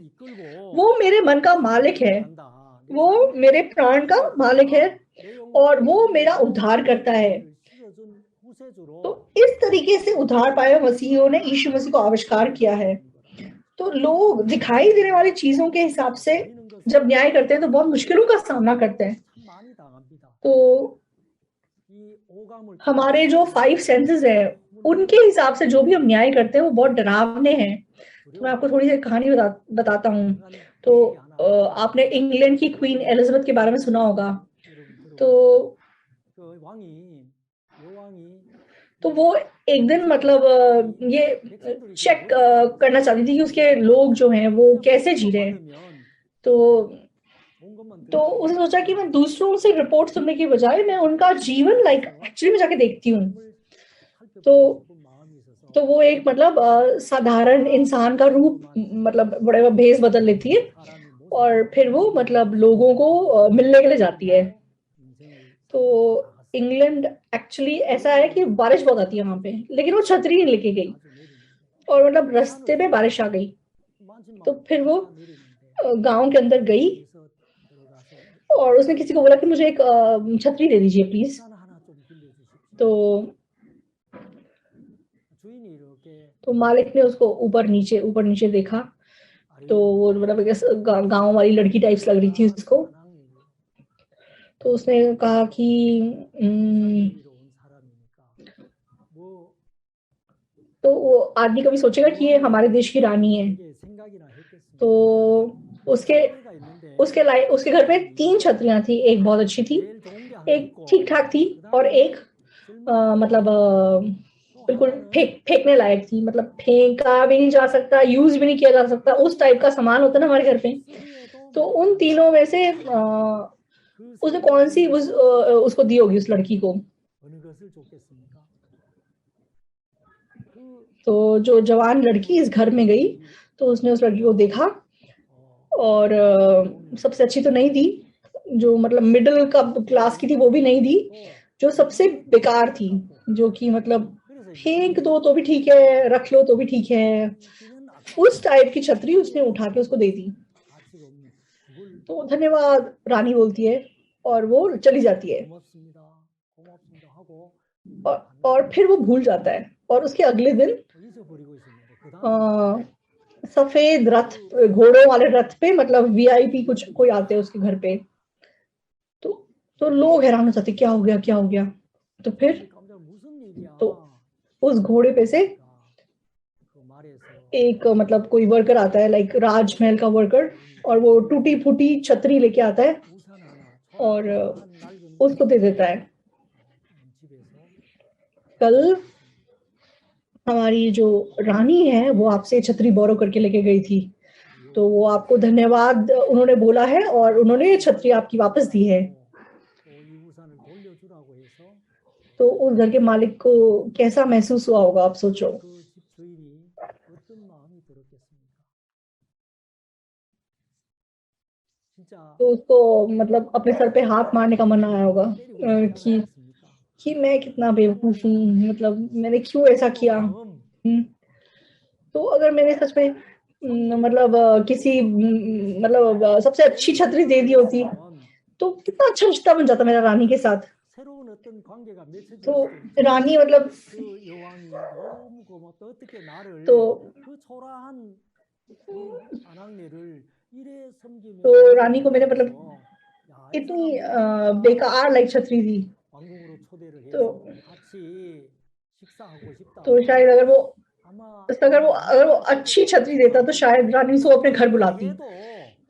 [SPEAKER 2] वो मेरे मन का मालिक है, वो मेरे प्राण का मालिक है और वो मेरा उद्धार करता है। तो इस तरीके से उद्धार पाए मसीहियों ने यीशु मसीह को आविष्कार किया है। तो लोग दिखाई देने वाली चीजों के हिसाब से जब न्याय करते हैं तो बहुत मुश्किलों का सामना करते हैं। तो हमारे जो 5 सेंसेस है उनके हिसाब से जो भी हम न्याय करते हैं वो बहुत डरावने हैं। तो मैं आपको थोड़ी सी कहानी बताता हूँ। तो आपने इंग्लैंड की क्वीन एलिजाबेथ के बारे में सुना होगा। तो वो एक दिन मतलब ये चेक करना चाहती थी कि उसके लोग जो हैं वो कैसे जी रहे हैं। तो उसने सोचा कि मैं दूसरों से रिपोर्ट सुनने की बजाय मैं उनका जीवन लाइक एक्चुअली में जाके देखती हूँ। तो वो एक मतलब साधारण इंसान का रूप मतलब बड़े भेष बदल लेती है और फिर वो मतलब लोगों को मिलने के लिए जाती है। तो इंग्लैंड एक्चुअली ऐसा है कि बारिश बहुत आती है वहां पे, लेकिन वो छतरी नहीं लेके गई और मतलब रास्ते में बारिश आ गई। तो फिर वो गांव के अंदर गई और उसने किसी को बोला कि मुझे एक छतरी दे दीजिए प्लीज। तो मालिक ने उसको ऊपर नीचे देखा। तो वो मतलब गांव वाली लड़की टाइप्स लग रही थी उसको। तो उसने कहा कि तो वो आदमी कभी सोचेगा कि ये हमारे देश की रानी है। तो उसके घर पे 3 छतरियां थी। एक बहुत अच्छी थी, एक ठीक ठाक थी और एक मतलब बिल्कुल फेंकने लायक थी। मतलब फेंका भी नहीं जा सकता, यूज भी नहीं किया जा सकता, उस टाइप का सामान होता है ना हमारे घर पे। तो उन तीनों में से उसने कौन सी उसको दी होगी उस लड़की को? तो जो जवान लड़की इस घर में गई तो उसने उस लड़की को देखा और सबसे अच्छी तो नहीं थी, जो मतलब मिडिल का क्लास की थी वो भी नहीं दी, जो सबसे बेकार थी, जो कि मतलब फेंक दो तो भी ठीक है, रख लो तो भी ठीक है, उस टाइप की छतरी उसने उठा के उसको दे दी। तो धन्यवाद रानी बोलती है और वो चली जाती है और फिर वो भूल जाता है। और उसके अगले दिन
[SPEAKER 1] 잊어버리고 있습니다. 그
[SPEAKER 2] अ,
[SPEAKER 1] 다음
[SPEAKER 2] सफेद रथ, घोड़ों वाले रथ पे, मतलब वीआईपी कुछ कोई आते हैं उसके घर पे, तो तो लोग हैरान हो जाते, क्या हो गया, क्या हो गया? तो फिर
[SPEAKER 1] 깜짝 무슨 일이야?
[SPEAKER 2] तो उस घोड़े पे से
[SPEAKER 1] 그 말에서
[SPEAKER 2] एक मतलब कोई वर्कर आता है, लाइक राजमहल का वर्कर, और वो टूटी फूटी छतरी लेके आता है
[SPEAKER 1] 우산 하나,
[SPEAKER 2] और
[SPEAKER 1] 초라한 낡은
[SPEAKER 2] उसको दे देता है।
[SPEAKER 1] 집에서
[SPEAKER 2] कल हमारी जो रानी है वो आपसे छतरी बोरो करके लेके गई थी, तो वो आपको धन्यवाद उन्होंने बोला है और उन्होंने छतरी आपकी वापस दी है।
[SPEAKER 1] 또이 우산을 돌려주라고 해서
[SPEAKER 2] तो उस घर के मालिक को कैसा महसूस हुआ होगा, आप सोचो।
[SPEAKER 1] 그 집 주인이 어떤 마음이 들었겠습니까? 진짜
[SPEAKER 2] तो उसको मतलब अपने सर पे हाथ मारने का मन आया होगा
[SPEAKER 1] 때리고 싶지 않았습니까?
[SPEAKER 2] कि मैं कितना बेवकूफ हूँ, मतलब मैंने क्यों ऐसा किया। तो अगर मैंने सच में मतलब किसी मतलब सबसे अच्छी छतरी दे दी होती तो कितना अच्छा रिश्ता बन जाता मेरा रानी के साथ।
[SPEAKER 1] 새로운 어떤 관계가 맺혀질
[SPEAKER 2] तो
[SPEAKER 1] 수도 있죠.
[SPEAKER 2] रानी मतलब
[SPEAKER 1] 그 여왕이 너무 고맙다. 어떻게 나를
[SPEAKER 2] तो
[SPEAKER 1] 그 초라한 이 아낙네를 이래 섬기며
[SPEAKER 2] तो रानी को मैंने मतलब
[SPEAKER 1] 야, 이
[SPEAKER 2] इतनी
[SPEAKER 1] 사람
[SPEAKER 2] बेकार लाइक छतरी दी,
[SPEAKER 1] 왕궁으로 초대를 해서
[SPEAKER 2] तो
[SPEAKER 1] 같이 식사하고 싶다.
[SPEAKER 2] तो शायद अगर वो
[SPEAKER 1] 아마
[SPEAKER 2] अगर वो अच्छी छतरी देता तो शायद रानी उसको अपने घर बुलाती,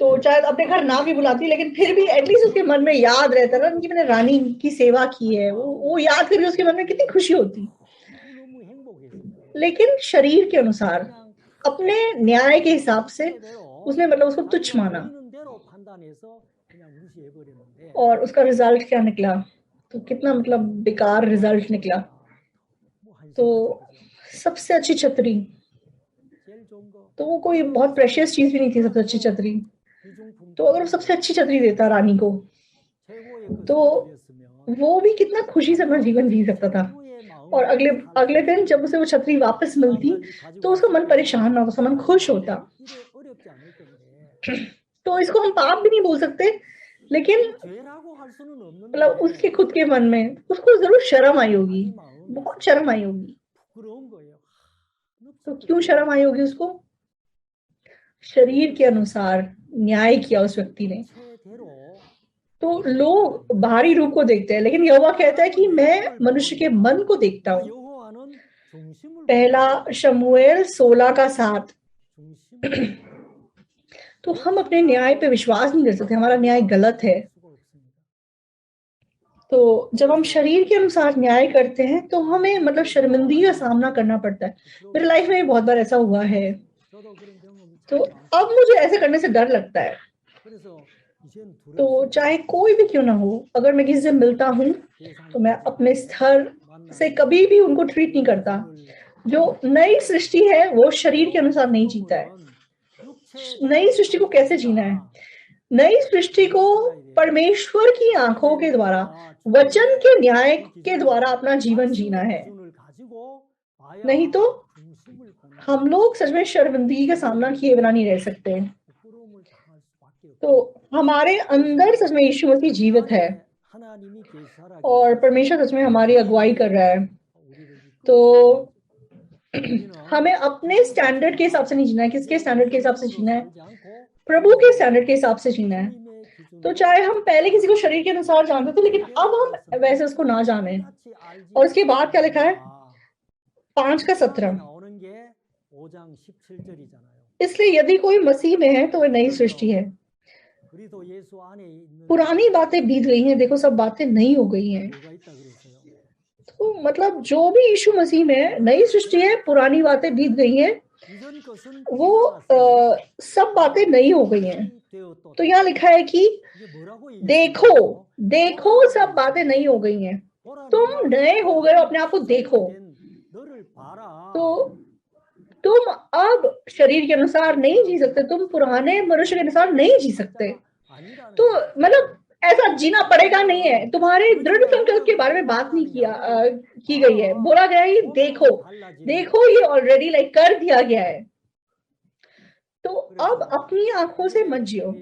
[SPEAKER 2] तो शायद अपने घर ना भी बुलाती, लेकिन फिर भी एटलीस्ट उसके मन में याद रहता ना कि मैंने रानी की सेवा की है, वो याद करके उसके मन में कितनी खुशी होती।
[SPEAKER 1] 너무 행복했을
[SPEAKER 2] लेकिन शरीर के अनुसार अपने न्याय के हिसाब से उसने मतलब उसको तुच्छ माना
[SPEAKER 1] 보이는 대로 판단해서 그냥 무시해 버렸는데
[SPEAKER 2] और उसका रिजल्ट क्या निकला, तो कितना मतलब बेकार रिजल्ट निकला। तो सबसे अच्छी छतरी,
[SPEAKER 1] 제일 좋은 거
[SPEAKER 2] तो वो कोई बहुत प्रेशियस चीज भी नहीं थी सबसे अच्छी छतरी, तो अगर वो सबसे अच्छी छतरी देता रानी को
[SPEAKER 1] 최고의 그
[SPEAKER 2] तो
[SPEAKER 1] 선물이었으면
[SPEAKER 2] वो भी कितना खुशी से अपना जीवन जी सकता था।
[SPEAKER 1] 부의 마음으로
[SPEAKER 2] और अगले दिन जब उसे वो छतरी वापस मिलती तो उसका मन परेशान ना, उसका मन खुश होता।
[SPEAKER 1] 이래 어렵지 않을 건데
[SPEAKER 2] तो इसको हम पाप भी नहीं बोल सकते, लेकिन
[SPEAKER 1] 죄라고 할 수는 없는데
[SPEAKER 2] मतलब उसके खुद के मन में उसको जरूर शर्म आई होगी, बहुत शर्म आई होगी।
[SPEAKER 1] 부끄러운 거예요.
[SPEAKER 2] तो क्यों शर्म आई होगी उसको? शरीर के अनुसार न्याय किया उस व्यक्ति ने।
[SPEAKER 1] 최대로
[SPEAKER 2] तो लोग बाहरी रूप को देखते हैं, लेकिन यहोवा कहता है कि मैं मनुष्य के मन को देखता हूँ।
[SPEAKER 1] 여호와는 중심을
[SPEAKER 2] पहला शमूएल 16:7। तो हम अपने न्याय पे विश्वास नहीं कर सकते, हमारा न्याय गलत है। तो जब हम शरीर के अनुसार न्याय करते हैं तो हमें मतलब शर्मिंदगी का सामना करना पड़ता है। मेरे लाइफ में बहुत बार ऐसा हुआ है, तो अब मुझे ऐसे करने से डर लगता है। तो चाहे कोई भी क्यों ना हो, अगर मैं किसी से मिलता हूँ तो मैं अपने स्तर से कभी भी उनको ट्रीट नहीं करता। जो नई सृष्टि है वो शरीर के अनुसार नहीं जीता है। नई सृष्टि को कैसे जीना है? नई सृष्टि को परमेश्वर की आंखों के द्वारा, वचन के न्याय के द्वारा अपना जीवन जीना है। नहीं तो हम लोग सच में शर्मिंदगी का सामना किए बिना नहीं रह सकते। तो हमारे अंदर सच में यीशु मसीह जीवित है और परमेश्वर सच में हमारी अगुवाई कर रहा है। तो हमें अपने स्टैंडर्ड के हिसाब से नहीं जीना है। किसके स्टैंडर्ड के हिसाब से जीना है? प्रभु के स्टैंडर्ड के हिसाब से जीना है। तो चाहे हम पहले किसी को शरीर के अनुसार जानते थे, लेकिन अब हम वैसे उसको ना जाने। और उसके बाद क्या लिखा है? 5:17। इसलिए यदि कोई मसीह में है तो वह नई सृष्टि है, पुरानी बातें बीत गई हैं, देखो सब बातें नई हो गई हैं। तो मतलब जो भी यीशु मसीह में है नई सृष्टि है, पुरानी बातें बीत गई हैं, वो सब बातें नई हो गई हैं। तो यहाँ लिखा है कि देखो सब बातें नई हो गई हैं, तुम नए हो गए हो, अपने आप को देखो। तो तुम अब शरीर के अनुसार नहीं जी सकते, तुम पुराने मनुष्य के अनुसार नहीं जी सकते। तो मतलब ऐसा जीना पड़ेगा नहीं है। तुम्हारे दृढ़ संकल्प के बारे में बात नहीं की गई है। बोला गया है देखो ये ऑलरेडी लाइक कर दिया गया है। तो अब अपनी आंखों से मत जियो,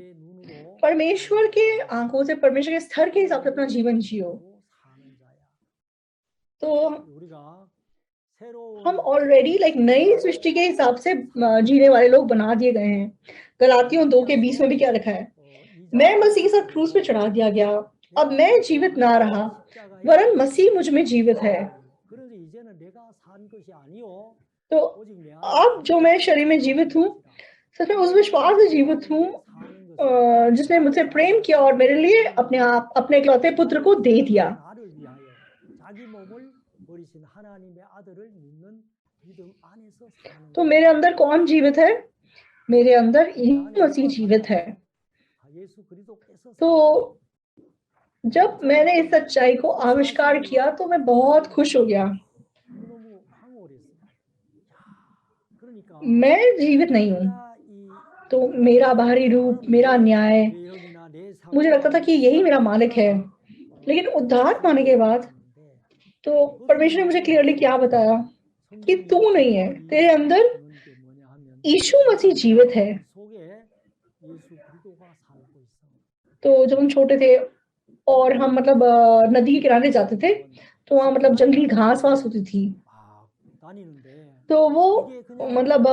[SPEAKER 2] परमेश्वर के आंखों से, परमेश्वर के स्तर के हिसाब से अपना जीवन जियो। तो हम ऑलरेडी लाइक नई सृष्टि के हिसाब से जीने वाले लोग बना दिए गए हैं। गलातियों 2:20 में भी क्या लिखा है? मैं मसीह के साथ क्रूस पे चढ़ा दिया गया, अब मैं जीवित ना रहा, वरन मसीह मुझ में जीवित है। तो अब जो मैं शरीर में जीवित हूँ, सच में उस विश्वास से जीवित हूँ जिसने मुझसे प्रेम किया और मेरे लिए अपने इकलौते पुत्र को दे दिया। तो मेरे अंदर कौन जीवित है? मेरे अंदर यीशु मसीह जीवित है। तो जब मैंने इस सच्चाई को आविष्कार किया तो मैं बहुत खुश हो गया। मैं जीवित नहीं हूँ, तो मेरा बाहरी रूप, मेरा न्याय, मुझे लगता था कि यही मेरा मालिक है। लेकिन उद्धार पाने के बाद तो परमेश्वर ने मुझे क्लियरली क्या बताया कि तू नहीं है, तेरे अंदर यीशु मसीह जीवित है। तो जब हम छोटे थे और हम मतलब नदी के किनारे जाते थे तो वहाँ मतलब जंगली घास वास होती थी, तो वो मतलब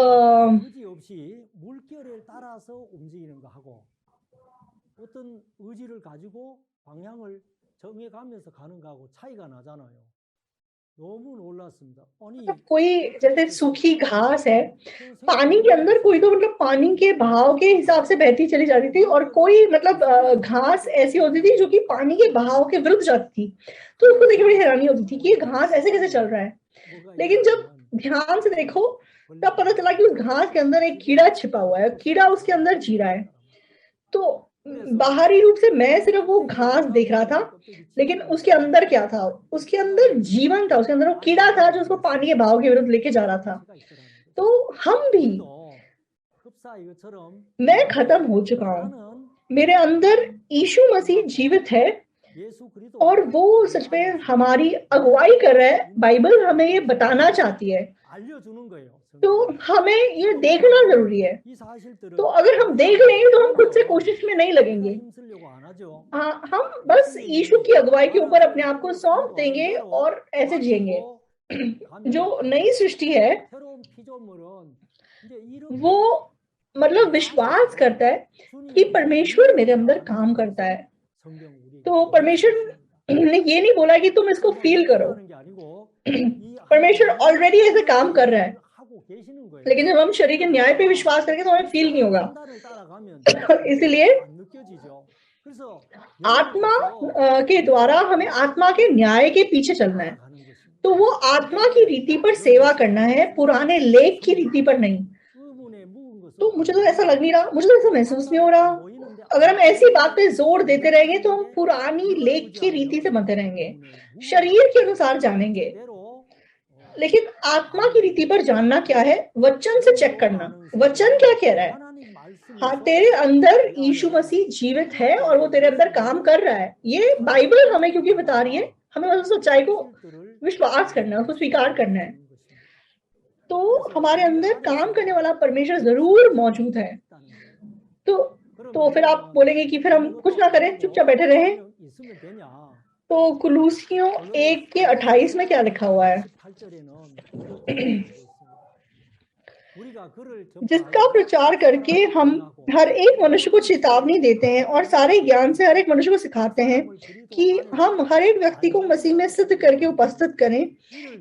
[SPEAKER 2] कोई जैसे सूखी घास है पानी के अंदर, कोई तो मतलब पानी के बहाव के हिसाब से बहती चली जाती थी और कोई मतलब घास ऐसी होती थी जो कि पानी के बहाव के विरुद्ध जाती थी। तो उसको देख के बड़ी हैरानी होती थी कि ये घास ऐसे कैसे चल रहा है। लेकिन जब ध्यान से देखो तब पता चला कि उस घास के अंदर एक कीड़ा छिपा हुआ है, कीड़ा उसके अंदर जी रहा है। तो बाहरी रूप से मैं सिर्फ वो घास देख रहा था, लेकिन उसके अंदर क्या था? उसके अंदर जीवन था, उसके अंदर वो कीड़ा था जो उसको पानी के बहाव के विरुद्ध लेके जा रहा था। तो हम भी, मैं खत्म हो चुका हूँ, मेरे अंदर यीशु मसीह जीवित है और वो सच में हमारी अगुवाई कर रहा है। बाइबल हमें ये बताना चाहती है, तो हमें ये देखना जरूरी है। तो अगर हम देख लेंगे तो हम खुद से कोशिश में नहीं लगेंगे। हाँ, हम बस यीशु की अगुवाई के ऊपर अपने आप को सौंप देंगे और ऐसे जिएंगे। जो नई सृष्टि है वो मतलब विश्वास करता है कि परमेश्वर मेरे अंदर काम करता है। तो परमेश्वर ने ये नहीं बोला कि तुम इसको फील करो, परमेश्वर ऑलरेडी ऐसे काम कर रहा है, लेकिन जब हम शरीर के न्याय पे विश्वास करेंगे तो हमें फील नहीं होगा। इसलिए आत्मा के द्वारा हमें आत्मा के न्याय के पीछे चलना है। तो वो आत्मा की रीति पर सेवा करना है, पुराने लेख की रीति पर नहीं। तो मुझे तो ऐसा लग नहीं रहा, मुझे तो ऐसा महसूस नहीं हो रहा। अगर हम ऐसी बात पे जोर देते रहेंगे तो हम पुरानी लेख की रीति से बनते रहेंगे, शरीर के अनुसार जानेंगे। लेकिन आत्मा की रीति पर जानना क्या है? वचन से चेक करना, वचन क्या कह रहा है। हाँ, तेरे अंदर यीशु मसीह जीवित है और वो तेरे अंदर काम कर रहा है। ये बाइबल हमें क्योंकि बता रही है, हमें बस सच्चाई को विश्वास करना है, उसको स्वीकार करना है। तो हमारे अंदर काम करने वाला परमेश्वर जरूर मौजूद है। तो फिर आप बोलेंगे कि फिर हम कुछ ना करें, चुपचाप बैठे रहें। तो कुलूसियों 1:28 में क्या लिखा हुआ है? जिसका प्रचार करके हम हर एक मनुष्य को चेतावनी देते हैं और सारे ज्ञान से हर एक मनुष्य को सिखाते हैं कि हम हर एक व्यक्ति को मसीह में सिद्ध करके उपस्थित करें।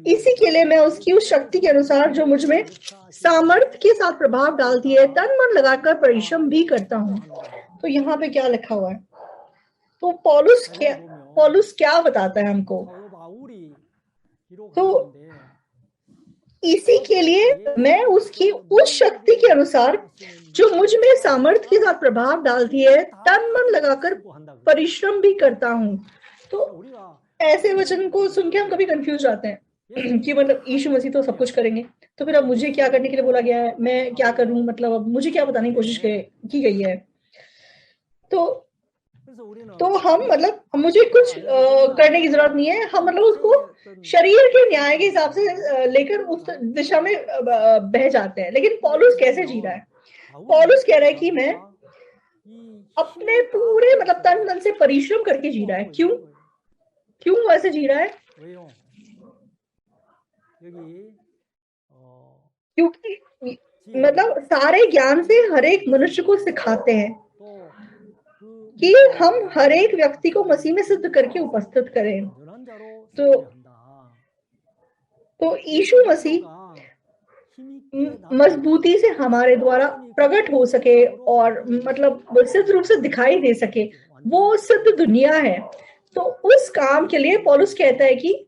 [SPEAKER 2] इसी के लिए मैं उसकी उस शक्ति के अनुसार जो मुझ में सामर्थ्य के साथ प्रभाव डालती है तन मन लगाकर परिश्रम भी करता हूँ। तो यहाँ पे क्या लिखा हुआ है? तो पौलुस क्या बताता है हमको? तो इसी के लिए मैं उसकी उस शक्ति के अनुसार जो मुझ में सामर्थ्य के साथ प्रभाव डालती है तन मन लगाकर परिश्रम भी करता हूँ। तो ऐसे वचन को सुन के हम कभी कंफ्यूज आते हैं कि मतलब यीशु मसीह तो सब कुछ करेंगे, तो फिर अब मुझे क्या करने के लिए बोला गया है, मैं क्या करूं, मतलब अब मुझे क्या बताने की कोशिश की गई है। तो हम मतलब मुझे कुछ करने की जरूरत नहीं है, हम मतलब उसको शरीर के न्याय के हिसाब से लेकर उस दिशा में बह जाते हैं। लेकिन पौलुस कैसे जी रहा है? पौलुस कह रहा है कि मैं अपने पूरे मतलब तन मन से परिश्रम करके जी रहा है। क्यों ऐसे जी रहा है? क्योंकि मतलब सारे ज्ञान से हर एक मनुष्य को सिखाते हैं कि हम हर एक व्यक्ति को मसीह में सिद्ध करके उपस्थित करें। तो यीशु मसीह मजबूती से हमारे द्वारा प्रकट हो सके और मतलब सिद्ध रूप से दिखाई दे सके, वो सिद्ध दुनिया है। तो उस काम के लिए पौलुस कहता है कि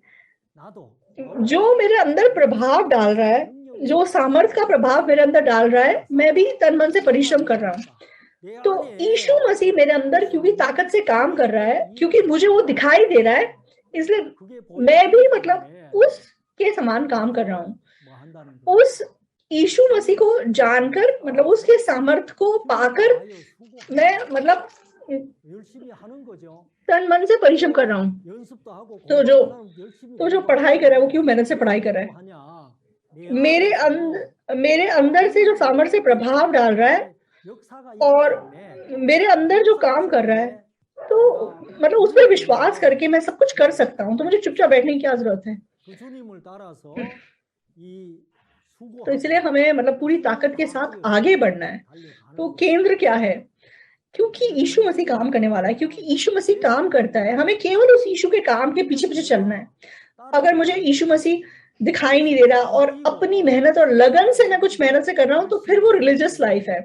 [SPEAKER 2] जो मेरे अंदर प्रभाव डाल रहा है, जो सामर्थ्य का प्रभाव मेरे अंदर डाल रहा है, मैं भी तन मन से परिश्रम कर रहा हूँ। तो यीशु मसीह मेरे अंदर क्योंकि ताकत से काम कर रहा है, क्योंकि मुझे वो दिखाई दे रहा है, इसलिए मैं भी मतलब उसके समान काम कर रहा हूँ। उस यीशु मसीह को जानकर, मतलब उसके सामर्थ्य को पाकर मैं मतलब तन मन से परिश्रम कर रहा हूँ। तो जो पढ़ाई कर रहा है वो क्यों मेहनत से पढ़ाई कर रहा है? मेरे अंदर से जो सामर्थ्य प्रभाव डाल रहा है और मेरे अंदर जो काम कर रहा है, तो मतलब उस पर विश्वास करके मैं सब कुछ कर सकता हूँ। तो मुझे चुपचाप बैठने की क्या जरूरत है? तो इसलिए हमें मतलब पूरी ताकत के साथ आगे बढ़ना है। तो केंद्र क्या है? क्योंकि यीशु मसीह काम करने वाला है, क्योंकि यीशु मसीह काम करता है, हमें केवल उस यीशु के काम के पीछे पीछे चलना है। अगर मुझे यीशु मसीह दिखाई नहीं दे रहा और अपनी मेहनत और लगन से मैं कुछ मेहनत से कर रहा हूँ, तो फिर वो रिलीजियस लाइफ है।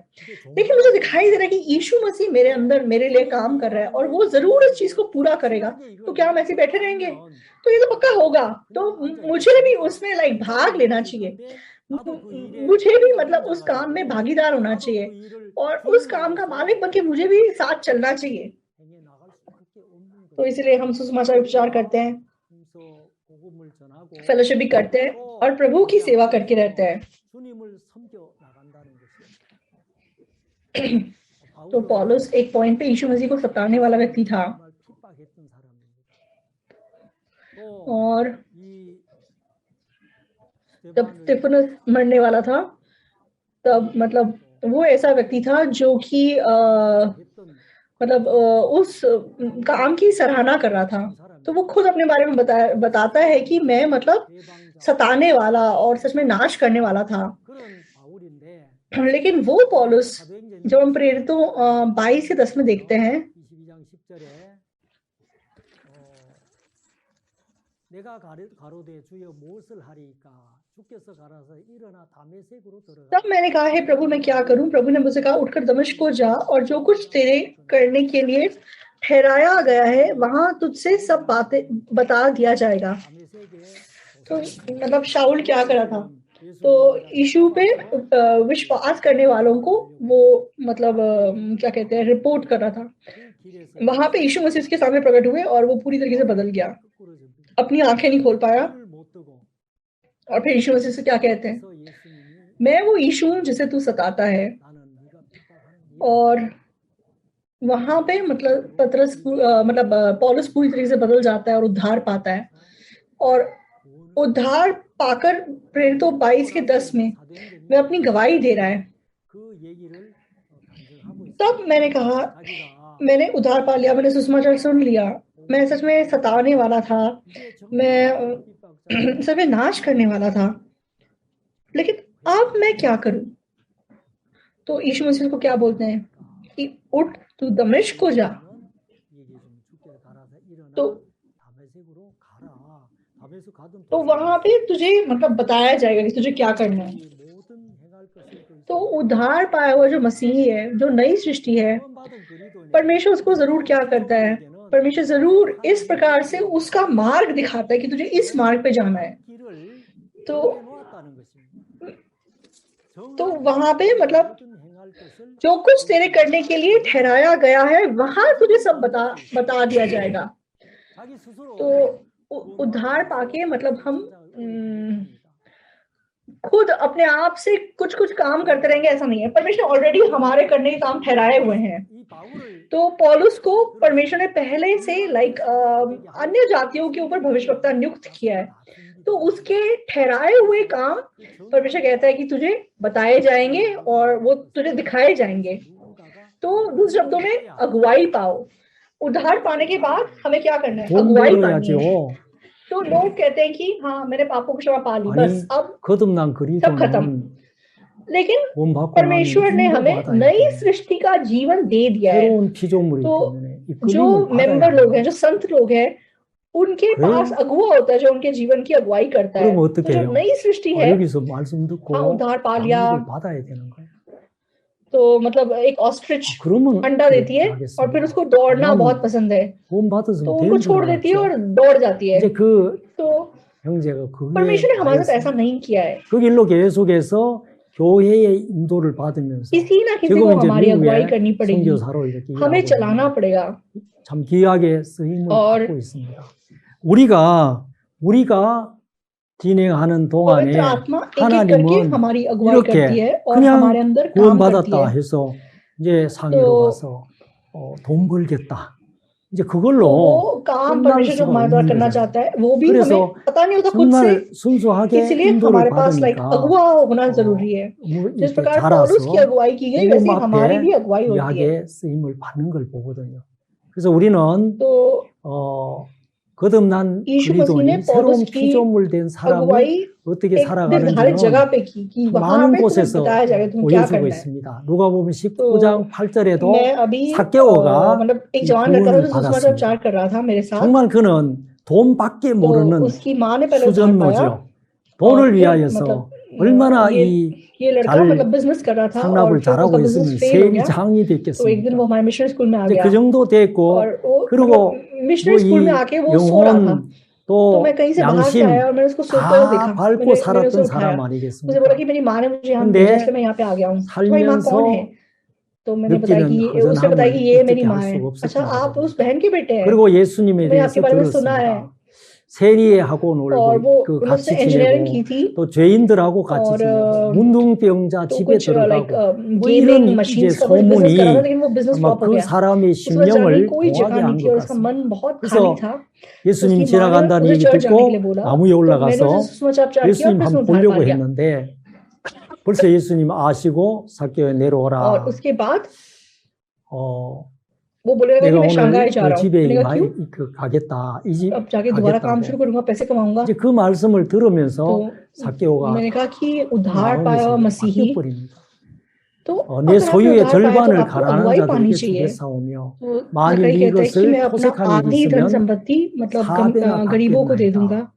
[SPEAKER 2] लेकिन मुझे दिखाई दे रहा है कि यीशु मसीह मेरे अंदर मेरे लिए काम कर रहा है और वो जरूर इस चीज को पूरा करेगा, तो क्या हम ऐसे बैठे रहेंगे? तो ये तो पक्का होगा। तो मुझे भी उसमें लाइक भाग लेना चाहिए, मुझे भी मतलब उस काम में भागीदार होना चाहिए और उस काम का मालिक बनके मुझे भी साथ चलना चाहिए। तो इसलिए हम सुसमाचार उपचार करते हैं, फेलोशिप भी करते हैं और प्रभु की सेवा करके रहते हैं। तो पौलुस एक पॉइंट पे यीशु मसीह को सताने वाला व्यक्ति था और जब स्तिफनुस मरने वाला था तब मतलब वो ऐसा व्यक्ति था जो कि मतलब उस काम की सराहना कर रहा था। तो वो खुद अपने बारे में बताता है कि मैं मतलब सताने वाला और सच में नाश करने वाला था। लेकिन वो पौलुस जब हम प्रेरितों 22 से 10 में देखते हैं, तब मैंने कहा है प्रभु मैं क्या करूं? प्रभु ने मुझे कहा उठकर दमिश्क को जा और जो कुछ तेरे करने के लिए ठहराया गया है वहां तुझसे सब बातें बता दिया जाएगा। तो मतलब शाऊल क्या करा था? तो यीशु पे विश्वास करने वालों को वो मतलब क्या कहते हैं, रिपोर्ट कर रहा था। वहां पे यीशु मसीह के सामने प्रकट हुए और वो पूरी तरीके से बदल गया, अपनी आंखें नहीं खोल पाया। और फिर यीशु मसीह से क्या कहते हैं? मैं वो यीशु हूं जिसे तू सताता है। और वहां पे मतलब पतरस मतलब पौलुस पूरी तरीके से बदल जाता है और उद्धार पाता है। और उद्धार पाकर प्रेरितों 22 के 10 में वह अपनी गवाही दे रहा है। तब मैंने कहा मैंने उद्धार पा लिया, मैंने सुसमाचार सुन लिया, मैं सच में सताने वाला था, मैं सच में नाश करने वाला था, लेकिन अब मैं क्या करूं? तो यीशु मसीह को क्या बोलते हैं कि उठ तू दमिश्क को जा। तो वहां पे तुझे मतलब बताया जाएगा कि तुझे क्या करना है। तो उद्धार पाया हुआ जो मसीही है, जो नई सृष्टि है, परमेश्वर उसको जरूर क्या करता है? परमेश्वर जरूर इस प्रकार से उसका मार्ग दिखाता है कि तुझे इस मार्ग पे जाना है। तो वहां पे मतलब जो कुछ तेरे करने के लिए ठहराया गया है वहां तुझे सब बता दिया जाएगा। तो उद्धार पाके मतलब हम खुद अपने आप से कुछ कुछ काम करते रहेंगे ऐसा नहीं है। परमेश्वर ऑलरेडी हमारे करने के काम ठहराए हुए हैं। तो पौलुस को परमेश्वर ने पहले से लाइक अन्य जातियों के ऊपर भविष्यवक्ता नियुक्त किया है। तो उसके ठहराए हुए काम परमेश्वर कहता है कि तुझे बताए जाएंगे और वो तुझे दिखाए जाएंगे। तो दूसरे शब्दों में अगुवाई पाओ। उद्धार पाने के बाद हमें क्या करना है? अगुवाई पानी है। तो लोग कहते हैं कि हाँ मैंने पापों को क्षमा पा ली,
[SPEAKER 3] 아니
[SPEAKER 2] बस अब
[SPEAKER 3] 거듭난
[SPEAKER 2] सब खत्म।
[SPEAKER 3] 그리스도는
[SPEAKER 2] लेकिन
[SPEAKER 3] 구원받고 나면
[SPEAKER 2] परमेश्वर ने हमें
[SPEAKER 3] 인도받아야
[SPEAKER 2] नई
[SPEAKER 3] 돼요.
[SPEAKER 2] सृष्टि का जीवन दे दिया है।
[SPEAKER 3] 새로운 피조물이기
[SPEAKER 2] तो
[SPEAKER 3] 때문에
[SPEAKER 2] जो
[SPEAKER 3] 이끌림을
[SPEAKER 2] मेंबर
[SPEAKER 3] 받아야
[SPEAKER 2] लोग हैं,
[SPEAKER 3] 해요.
[SPEAKER 2] जो संत लोग हैं, उनके
[SPEAKER 3] 그래요?
[SPEAKER 2] पास अगुआ होता है जो उनके जीवन की अगुवाई करता है।
[SPEAKER 3] 그럼
[SPEAKER 2] तो
[SPEAKER 3] 어떻게
[SPEAKER 2] जो
[SPEAKER 3] 해요?
[SPEAKER 2] नई सृष्टि है,
[SPEAKER 3] 여기서 말씀 듣고
[SPEAKER 2] हाँ उद्धार पा लिया,
[SPEAKER 3] 양육을 받아야 되는 거예요.
[SPEAKER 2] तो मतलब एक ऑस्ट्रिच
[SPEAKER 3] 그러면
[SPEAKER 2] अंडा देती है
[SPEAKER 3] 그렇게
[SPEAKER 2] और फिर
[SPEAKER 3] 하겠습니다.
[SPEAKER 2] उसको दौड़ना
[SPEAKER 3] 난
[SPEAKER 2] बहुत पसंद है,
[SPEAKER 3] 구원
[SPEAKER 2] तो
[SPEAKER 3] 받았으면
[SPEAKER 2] उनको
[SPEAKER 3] 되는 줄
[SPEAKER 2] छोड़ देती है
[SPEAKER 3] 알았죠.
[SPEAKER 2] और दौड़ जाती है।
[SPEAKER 3] 이제 그
[SPEAKER 2] तो
[SPEAKER 3] 형제가 그게
[SPEAKER 2] परमेश्वर ने हमारे साथ ऐसा
[SPEAKER 3] 다였어요.
[SPEAKER 2] नहीं किया है।
[SPEAKER 3] 그 길로 계속해서 교회의 인도를 받으면서
[SPEAKER 2] किसी ना किसी को
[SPEAKER 3] 지금 이제
[SPEAKER 2] हमारी अगुवाई
[SPEAKER 3] 미국에
[SPEAKER 2] करनी पड़ेगी,
[SPEAKER 3] 선교사로 이렇게
[SPEAKER 2] हमें
[SPEAKER 3] 일하고
[SPEAKER 2] चलाना
[SPEAKER 3] 있는
[SPEAKER 2] पड़ेगा।
[SPEAKER 3] 참 귀하게 쓰임을
[SPEAKER 2] और
[SPEAKER 3] 받고 있습니다. 우리가 진행하는 동안에
[SPEAKER 2] पवित्र आत्मा एक एक करके
[SPEAKER 3] 하나님은
[SPEAKER 2] हमारी अगुवाई करती
[SPEAKER 3] 이렇게
[SPEAKER 2] है और हमारे
[SPEAKER 3] 그냥
[SPEAKER 2] अंदर काम करती
[SPEAKER 3] 구원받았다
[SPEAKER 2] है।
[SPEAKER 3] 해서 이제 상해로
[SPEAKER 2] 또
[SPEAKER 3] 가서 돈 벌겠다. 이제
[SPEAKER 2] तो
[SPEAKER 3] 그걸로
[SPEAKER 2] वो काम
[SPEAKER 3] 끝날
[SPEAKER 2] परमेश्वर जो
[SPEAKER 3] 수가
[SPEAKER 2] हमारे द्वारा
[SPEAKER 3] 없는
[SPEAKER 2] करना
[SPEAKER 3] 거잖아요.
[SPEAKER 2] चाहता है, वो भी
[SPEAKER 3] 그래서
[SPEAKER 2] हमें पता नहीं होता खुद से।
[SPEAKER 3] 정말 순수하게
[SPEAKER 2] इसलिए
[SPEAKER 3] 인도를
[SPEAKER 2] हमारे पास लाइक
[SPEAKER 3] 받으니까
[SPEAKER 2] अगुआ होना जरूरी है। जिस
[SPEAKER 3] 이렇게
[SPEAKER 2] प्रकार पौलुस की
[SPEAKER 3] 자라서
[SPEAKER 2] अगुवाई की गई, वैसे
[SPEAKER 3] 복음
[SPEAKER 2] हमारी भी
[SPEAKER 3] 앞에
[SPEAKER 2] अगुवाई होती है।
[SPEAKER 3] 귀하게 쓰임을 받는 걸 보거든요. 그래서 우리는
[SPEAKER 2] तो
[SPEAKER 3] 거듭난
[SPEAKER 2] यीशु मसीह ने
[SPEAKER 3] 그리스도인이 새로운
[SPEAKER 2] पौलुस की
[SPEAKER 3] 피조물 된 사람이
[SPEAKER 2] अगुवाई
[SPEAKER 3] 어떻게
[SPEAKER 2] एक निर्धारित जगह
[SPEAKER 3] 살아가는지는
[SPEAKER 2] पे की कि वहां
[SPEAKER 3] 많은
[SPEAKER 2] पे तुम्हें
[SPEAKER 3] 곳에서
[SPEAKER 2] बताया जाएगा तुम क्या
[SPEAKER 3] 보여주고
[SPEAKER 2] करना है।
[SPEAKER 3] 있습니다. 누가복음
[SPEAKER 2] तो
[SPEAKER 3] 19장 8절에도
[SPEAKER 2] मैं अभी
[SPEAKER 3] 삭개오가
[SPEAKER 2] मतलब एक
[SPEAKER 3] 이
[SPEAKER 2] जवान लड़का था
[SPEAKER 3] 구원을
[SPEAKER 2] जो सुसमाचार प्रचार
[SPEAKER 3] 받았습니다.
[SPEAKER 2] कर रहा था मेरे साथ।
[SPEAKER 3] 정말 그는 돈밖에
[SPEAKER 2] तो
[SPEAKER 3] 모르는
[SPEAKER 2] उसकी माँ ने पहले उधार पाया
[SPEAKER 3] 수전노죠.
[SPEAKER 2] और
[SPEAKER 3] 돈을
[SPEAKER 2] फिर
[SPEAKER 3] 위하여서
[SPEAKER 2] मतलब
[SPEAKER 3] 얼마나
[SPEAKER 2] ये लड़का
[SPEAKER 3] 잘
[SPEAKER 2] मतलब बिजनेस कर रहा था और
[SPEAKER 3] 상납을
[SPEAKER 2] फिर उसका
[SPEAKER 3] 잘하고
[SPEAKER 2] बिजनेस
[SPEAKER 3] 있으면
[SPEAKER 2] फेल हो गया।
[SPEAKER 3] 세리장이
[SPEAKER 2] तो एक दिन वो
[SPEAKER 3] 됐겠습니까?
[SPEAKER 2] हमारे मिशनरी स्कूल में आ
[SPEAKER 3] 이제
[SPEAKER 2] गया
[SPEAKER 3] 그 정도 됐고
[SPEAKER 2] और वो
[SPEAKER 3] 그리고
[SPEAKER 2] मतलब मिशनरी स्कूल में आके वो सो रहा था।
[SPEAKER 3] 영혼
[SPEAKER 2] तो
[SPEAKER 3] 또
[SPEAKER 2] मैं कहीं से बाहर से
[SPEAKER 3] 양심
[SPEAKER 2] आया और मैंने उसको सोते हुए देखा।
[SPEAKER 3] 다 밟고
[SPEAKER 2] मैंने उसे
[SPEAKER 3] 살았던
[SPEAKER 2] उठाया,
[SPEAKER 3] 사람
[SPEAKER 2] मुझे बोला
[SPEAKER 3] 아니겠습니까?
[SPEAKER 2] कि मेरी माँ ने मुझे यहाँ
[SPEAKER 3] 근데
[SPEAKER 2] भेजा इसलिए मैं यहाँ पे आ गया हूँ। तुम्हारी माँ कौन है?
[SPEAKER 3] 살면서
[SPEAKER 2] तो मैंने बताया कि
[SPEAKER 3] 느끼는
[SPEAKER 2] उसने बताया कि
[SPEAKER 3] 허전함을
[SPEAKER 2] ये मेरी
[SPEAKER 3] 어떻게
[SPEAKER 2] माँ
[SPEAKER 3] 할
[SPEAKER 2] है।
[SPEAKER 3] 수가
[SPEAKER 2] अच्छा
[SPEAKER 3] 없었던
[SPEAKER 2] आप
[SPEAKER 3] 거죠.
[SPEAKER 2] उस बहन के बेटे हैं?
[SPEAKER 3] 그리고 예수님에
[SPEAKER 2] मैंने आपके
[SPEAKER 3] 대해서
[SPEAKER 2] बारे में सुना है।
[SPEAKER 3] 들었습니다. 세리의 하고
[SPEAKER 2] और
[SPEAKER 3] 놀고
[SPEAKER 2] वो
[SPEAKER 3] 그
[SPEAKER 2] उसने
[SPEAKER 3] 같이
[SPEAKER 2] इंजीनियरिंग की
[SPEAKER 3] 지내고
[SPEAKER 2] थी
[SPEAKER 3] 또 죄인들하고 같이
[SPEAKER 2] और
[SPEAKER 3] 지내고 문둥병자
[SPEAKER 2] तो
[SPEAKER 3] 집에
[SPEAKER 2] कुछ लाइक
[SPEAKER 3] 들어가고 뭐
[SPEAKER 2] गेमिंग
[SPEAKER 3] 이런 이제
[SPEAKER 2] मशीन्स का कुछ बिजनेस कर रहा था,
[SPEAKER 3] 소문이
[SPEAKER 2] लेकिन वो बिजनेस
[SPEAKER 3] 아마
[SPEAKER 2] फ्लॉप हो
[SPEAKER 3] 그
[SPEAKER 2] गया।
[SPEAKER 3] 사람의
[SPEAKER 2] उसके पास जाने की
[SPEAKER 3] 심령을
[SPEAKER 2] कोई
[SPEAKER 3] 동하게
[SPEAKER 2] जगह नहीं
[SPEAKER 3] 한
[SPEAKER 2] थी और
[SPEAKER 3] 것
[SPEAKER 2] उसका
[SPEAKER 3] 같습니다.
[SPEAKER 2] मन बहुत
[SPEAKER 3] 그래서
[SPEAKER 2] खाली था।
[SPEAKER 3] 예수님
[SPEAKER 2] उसकी माँ ने
[SPEAKER 3] 지나간다는
[SPEAKER 2] उसे
[SPEAKER 3] 얘기
[SPEAKER 2] चर्च जाने के लिए
[SPEAKER 3] 듣고
[SPEAKER 2] बोला,
[SPEAKER 3] 나무 위에
[SPEAKER 2] तो मैंने
[SPEAKER 3] 올라가서
[SPEAKER 2] उसे सुसमाचार प्रचार किया और
[SPEAKER 3] 예수님
[SPEAKER 2] फिर उसने
[SPEAKER 3] 한번
[SPEAKER 2] उद्धार पा
[SPEAKER 3] 보려고
[SPEAKER 2] लिया।
[SPEAKER 3] 했는데 벌써 예수님 아시고 삭개오에
[SPEAKER 2] और
[SPEAKER 3] 내려오라.
[SPEAKER 2] उसके बाद
[SPEAKER 3] 어,
[SPEAKER 2] वो बोले लगा कि
[SPEAKER 3] 내가
[SPEAKER 2] मैं
[SPEAKER 3] 오늘
[SPEAKER 2] शंघाई जा
[SPEAKER 3] 너
[SPEAKER 2] रहा हूँ।
[SPEAKER 3] 집에
[SPEAKER 2] मैंने कहा क्यों?
[SPEAKER 3] 가겠다. 이 집
[SPEAKER 2] अब जाके दोबारा काम शुरू
[SPEAKER 3] 가겠다고.
[SPEAKER 2] करूंगा, पैसे कमाऊंगा।
[SPEAKER 3] 이제 그 말씀을 들으면서
[SPEAKER 2] तो
[SPEAKER 3] 삭개오가
[SPEAKER 2] मैंने कहा कि उद्धार
[SPEAKER 3] 마음이
[SPEAKER 2] पाया हुआ
[SPEAKER 3] 바뀌어
[SPEAKER 2] मसीही,
[SPEAKER 3] 버립니다.
[SPEAKER 2] तो
[SPEAKER 3] 내
[SPEAKER 2] अगर आपने
[SPEAKER 3] 소유의
[SPEAKER 2] उद्धार पाया तो
[SPEAKER 3] 절반을
[SPEAKER 2] आपको
[SPEAKER 3] 가난한
[SPEAKER 2] अगुवाई पानी
[SPEAKER 3] 자들에게
[SPEAKER 2] चाहिए।
[SPEAKER 3] 주겠사오며
[SPEAKER 2] तो
[SPEAKER 3] 만일
[SPEAKER 2] कई कहते हैं कि मैं
[SPEAKER 3] 이것을
[SPEAKER 2] अपना
[SPEAKER 3] 토색한 일이
[SPEAKER 2] आधी धन
[SPEAKER 3] 있으면
[SPEAKER 2] संपत्ति मतलब
[SPEAKER 3] 4배나
[SPEAKER 2] गरीबों को दे दूंगा
[SPEAKER 3] 갚겠나이다.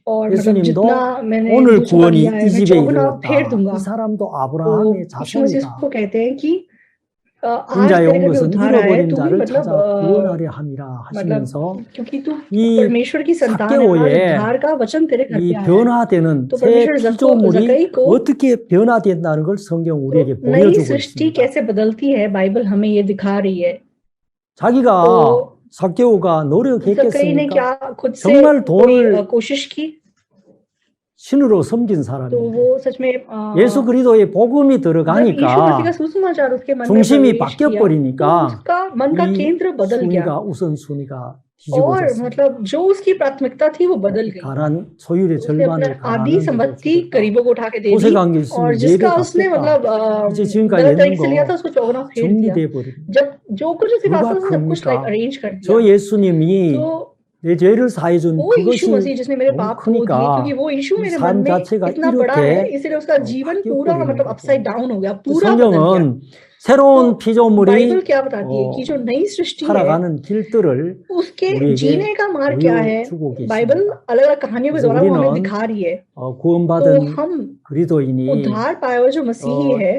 [SPEAKER 2] और मतलब
[SPEAKER 3] 예수님도
[SPEAKER 2] जितना मैंने
[SPEAKER 3] 오늘
[SPEAKER 2] दूसरों को दिया
[SPEAKER 3] 구원이
[SPEAKER 2] है
[SPEAKER 3] 이
[SPEAKER 2] मैं
[SPEAKER 3] 집에
[SPEAKER 2] 4 गुना फेर
[SPEAKER 3] 이르렀다.
[SPEAKER 2] दूंगा।
[SPEAKER 3] 이 사람도
[SPEAKER 2] तो
[SPEAKER 3] 아브라함의
[SPEAKER 2] यीशु मसीह
[SPEAKER 3] 자손이다.
[SPEAKER 2] को कहते हैं कि आज
[SPEAKER 3] 인자의
[SPEAKER 2] तेरे
[SPEAKER 3] 온
[SPEAKER 2] घर में
[SPEAKER 3] 것은
[SPEAKER 2] उद्धार आया है,
[SPEAKER 3] 잃어버린
[SPEAKER 2] तू भी
[SPEAKER 3] 자를
[SPEAKER 2] मतलब
[SPEAKER 3] 찾아 구원하려 함이라
[SPEAKER 2] मतलब
[SPEAKER 3] 하시면서
[SPEAKER 2] क्योंकि तू
[SPEAKER 3] 이
[SPEAKER 2] परमेश्वर की संतान है, आज
[SPEAKER 3] 삭개오의
[SPEAKER 2] उद्धार का वचन तेरे घर
[SPEAKER 3] 이
[SPEAKER 2] पे आया है।
[SPEAKER 3] 변화되는
[SPEAKER 2] तो
[SPEAKER 3] 새
[SPEAKER 2] परमेश्वर
[SPEAKER 3] 피조물이
[SPEAKER 2] जक्कई को
[SPEAKER 3] 어떻게 변화된다는 걸 성경
[SPEAKER 2] तो
[SPEAKER 3] 우리에게
[SPEAKER 2] नई
[SPEAKER 3] 보여주고
[SPEAKER 2] सृष्टि
[SPEAKER 3] 있습니다.
[SPEAKER 2] कैसे बदलती है, बाइबल हमें ये दिखा रही है।
[SPEAKER 3] 자기가
[SPEAKER 2] तो
[SPEAKER 3] 삭개오가
[SPEAKER 2] जक्कई ने
[SPEAKER 3] 노력했겠습니까?
[SPEAKER 2] क्या खुद से
[SPEAKER 3] 정말
[SPEAKER 2] कोई
[SPEAKER 3] 돈을
[SPEAKER 2] कोशिश की?
[SPEAKER 3] 신으로 섬긴
[SPEAKER 2] तो
[SPEAKER 3] 사람인데
[SPEAKER 2] वो सच में
[SPEAKER 3] 예수 그리스도의 복음이
[SPEAKER 2] जब यीशु मसीह
[SPEAKER 3] 들어가니까
[SPEAKER 2] का सुसमाचार उसके मन में
[SPEAKER 3] 중심이
[SPEAKER 2] प्रवेश
[SPEAKER 3] 바뀌어
[SPEAKER 2] किया, तो
[SPEAKER 3] 버리니까
[SPEAKER 2] उसका मन का
[SPEAKER 3] 이
[SPEAKER 2] केंद्र बदल गया
[SPEAKER 3] 순위가 우선순위가
[SPEAKER 2] और
[SPEAKER 3] 뒤집어졌어요.
[SPEAKER 2] मतलब जो उसकी प्राथमिकता थी वो बदल गई।
[SPEAKER 3] 가난 소유의
[SPEAKER 2] उसने अपने
[SPEAKER 3] 절반을
[SPEAKER 2] आधी
[SPEAKER 3] 가난한
[SPEAKER 2] संपत्ति
[SPEAKER 3] 자들에게 주겠다.
[SPEAKER 2] गरीबों को उठा के दे दी
[SPEAKER 3] 토색한 게
[SPEAKER 2] और
[SPEAKER 3] 있으면
[SPEAKER 2] जिसका
[SPEAKER 3] 4배
[SPEAKER 2] उसने
[SPEAKER 3] 갚겠다.
[SPEAKER 2] मतलब
[SPEAKER 3] 이제 지금까지
[SPEAKER 2] गलत
[SPEAKER 3] 했는
[SPEAKER 2] तरीके से लिया था
[SPEAKER 3] 거
[SPEAKER 2] उसको 4 गुना फेर दिया।
[SPEAKER 3] 정리돼 버립니다.
[SPEAKER 2] जब जो कुछ उसके पास
[SPEAKER 3] 누가
[SPEAKER 2] था उसने सब कुछ लाइक
[SPEAKER 3] 큽니까?
[SPEAKER 2] अरेंज कर
[SPEAKER 3] 저
[SPEAKER 2] दिया।
[SPEAKER 3] 예수님이
[SPEAKER 2] तो
[SPEAKER 3] 내 죄를 사해준
[SPEAKER 2] वो यीशु मसीह
[SPEAKER 3] 그것이
[SPEAKER 2] जिसने मेरे
[SPEAKER 3] 너무
[SPEAKER 2] पाप धो दिए, क्योंकि
[SPEAKER 3] 크니까
[SPEAKER 2] वो यीशु
[SPEAKER 3] 이
[SPEAKER 2] मेरे मन
[SPEAKER 3] 삶
[SPEAKER 2] में
[SPEAKER 3] 자체가
[SPEAKER 2] इतना बड़ा है,
[SPEAKER 3] 이렇게
[SPEAKER 2] इसलिए उसका जीवन पूरा
[SPEAKER 3] 바뀌어버리는
[SPEAKER 2] मतलब
[SPEAKER 3] 거죠.
[SPEAKER 2] अपसाइड डाउन हो गया, पूरा बदल गया।
[SPEAKER 3] 성경은 새로운
[SPEAKER 2] तो
[SPEAKER 3] 피조물이
[SPEAKER 2] बाइबल क्या बताती है कि जो नई सृष्टि है
[SPEAKER 3] 살아가는 길들을
[SPEAKER 2] उसके
[SPEAKER 3] 우리에게
[SPEAKER 2] जीने का मार्ग क्या है,
[SPEAKER 3] 보여주고
[SPEAKER 2] बाइबल
[SPEAKER 3] 계십니다.
[SPEAKER 2] अलग अलग कहानियों के
[SPEAKER 3] 그래서
[SPEAKER 2] द्वारा वो हमें
[SPEAKER 3] 우리는
[SPEAKER 2] दिखा रही है। तो
[SPEAKER 3] 구원받은
[SPEAKER 2] हम
[SPEAKER 3] 그리스도인이
[SPEAKER 2] उद्धार पाया हुआ जो मसीही है,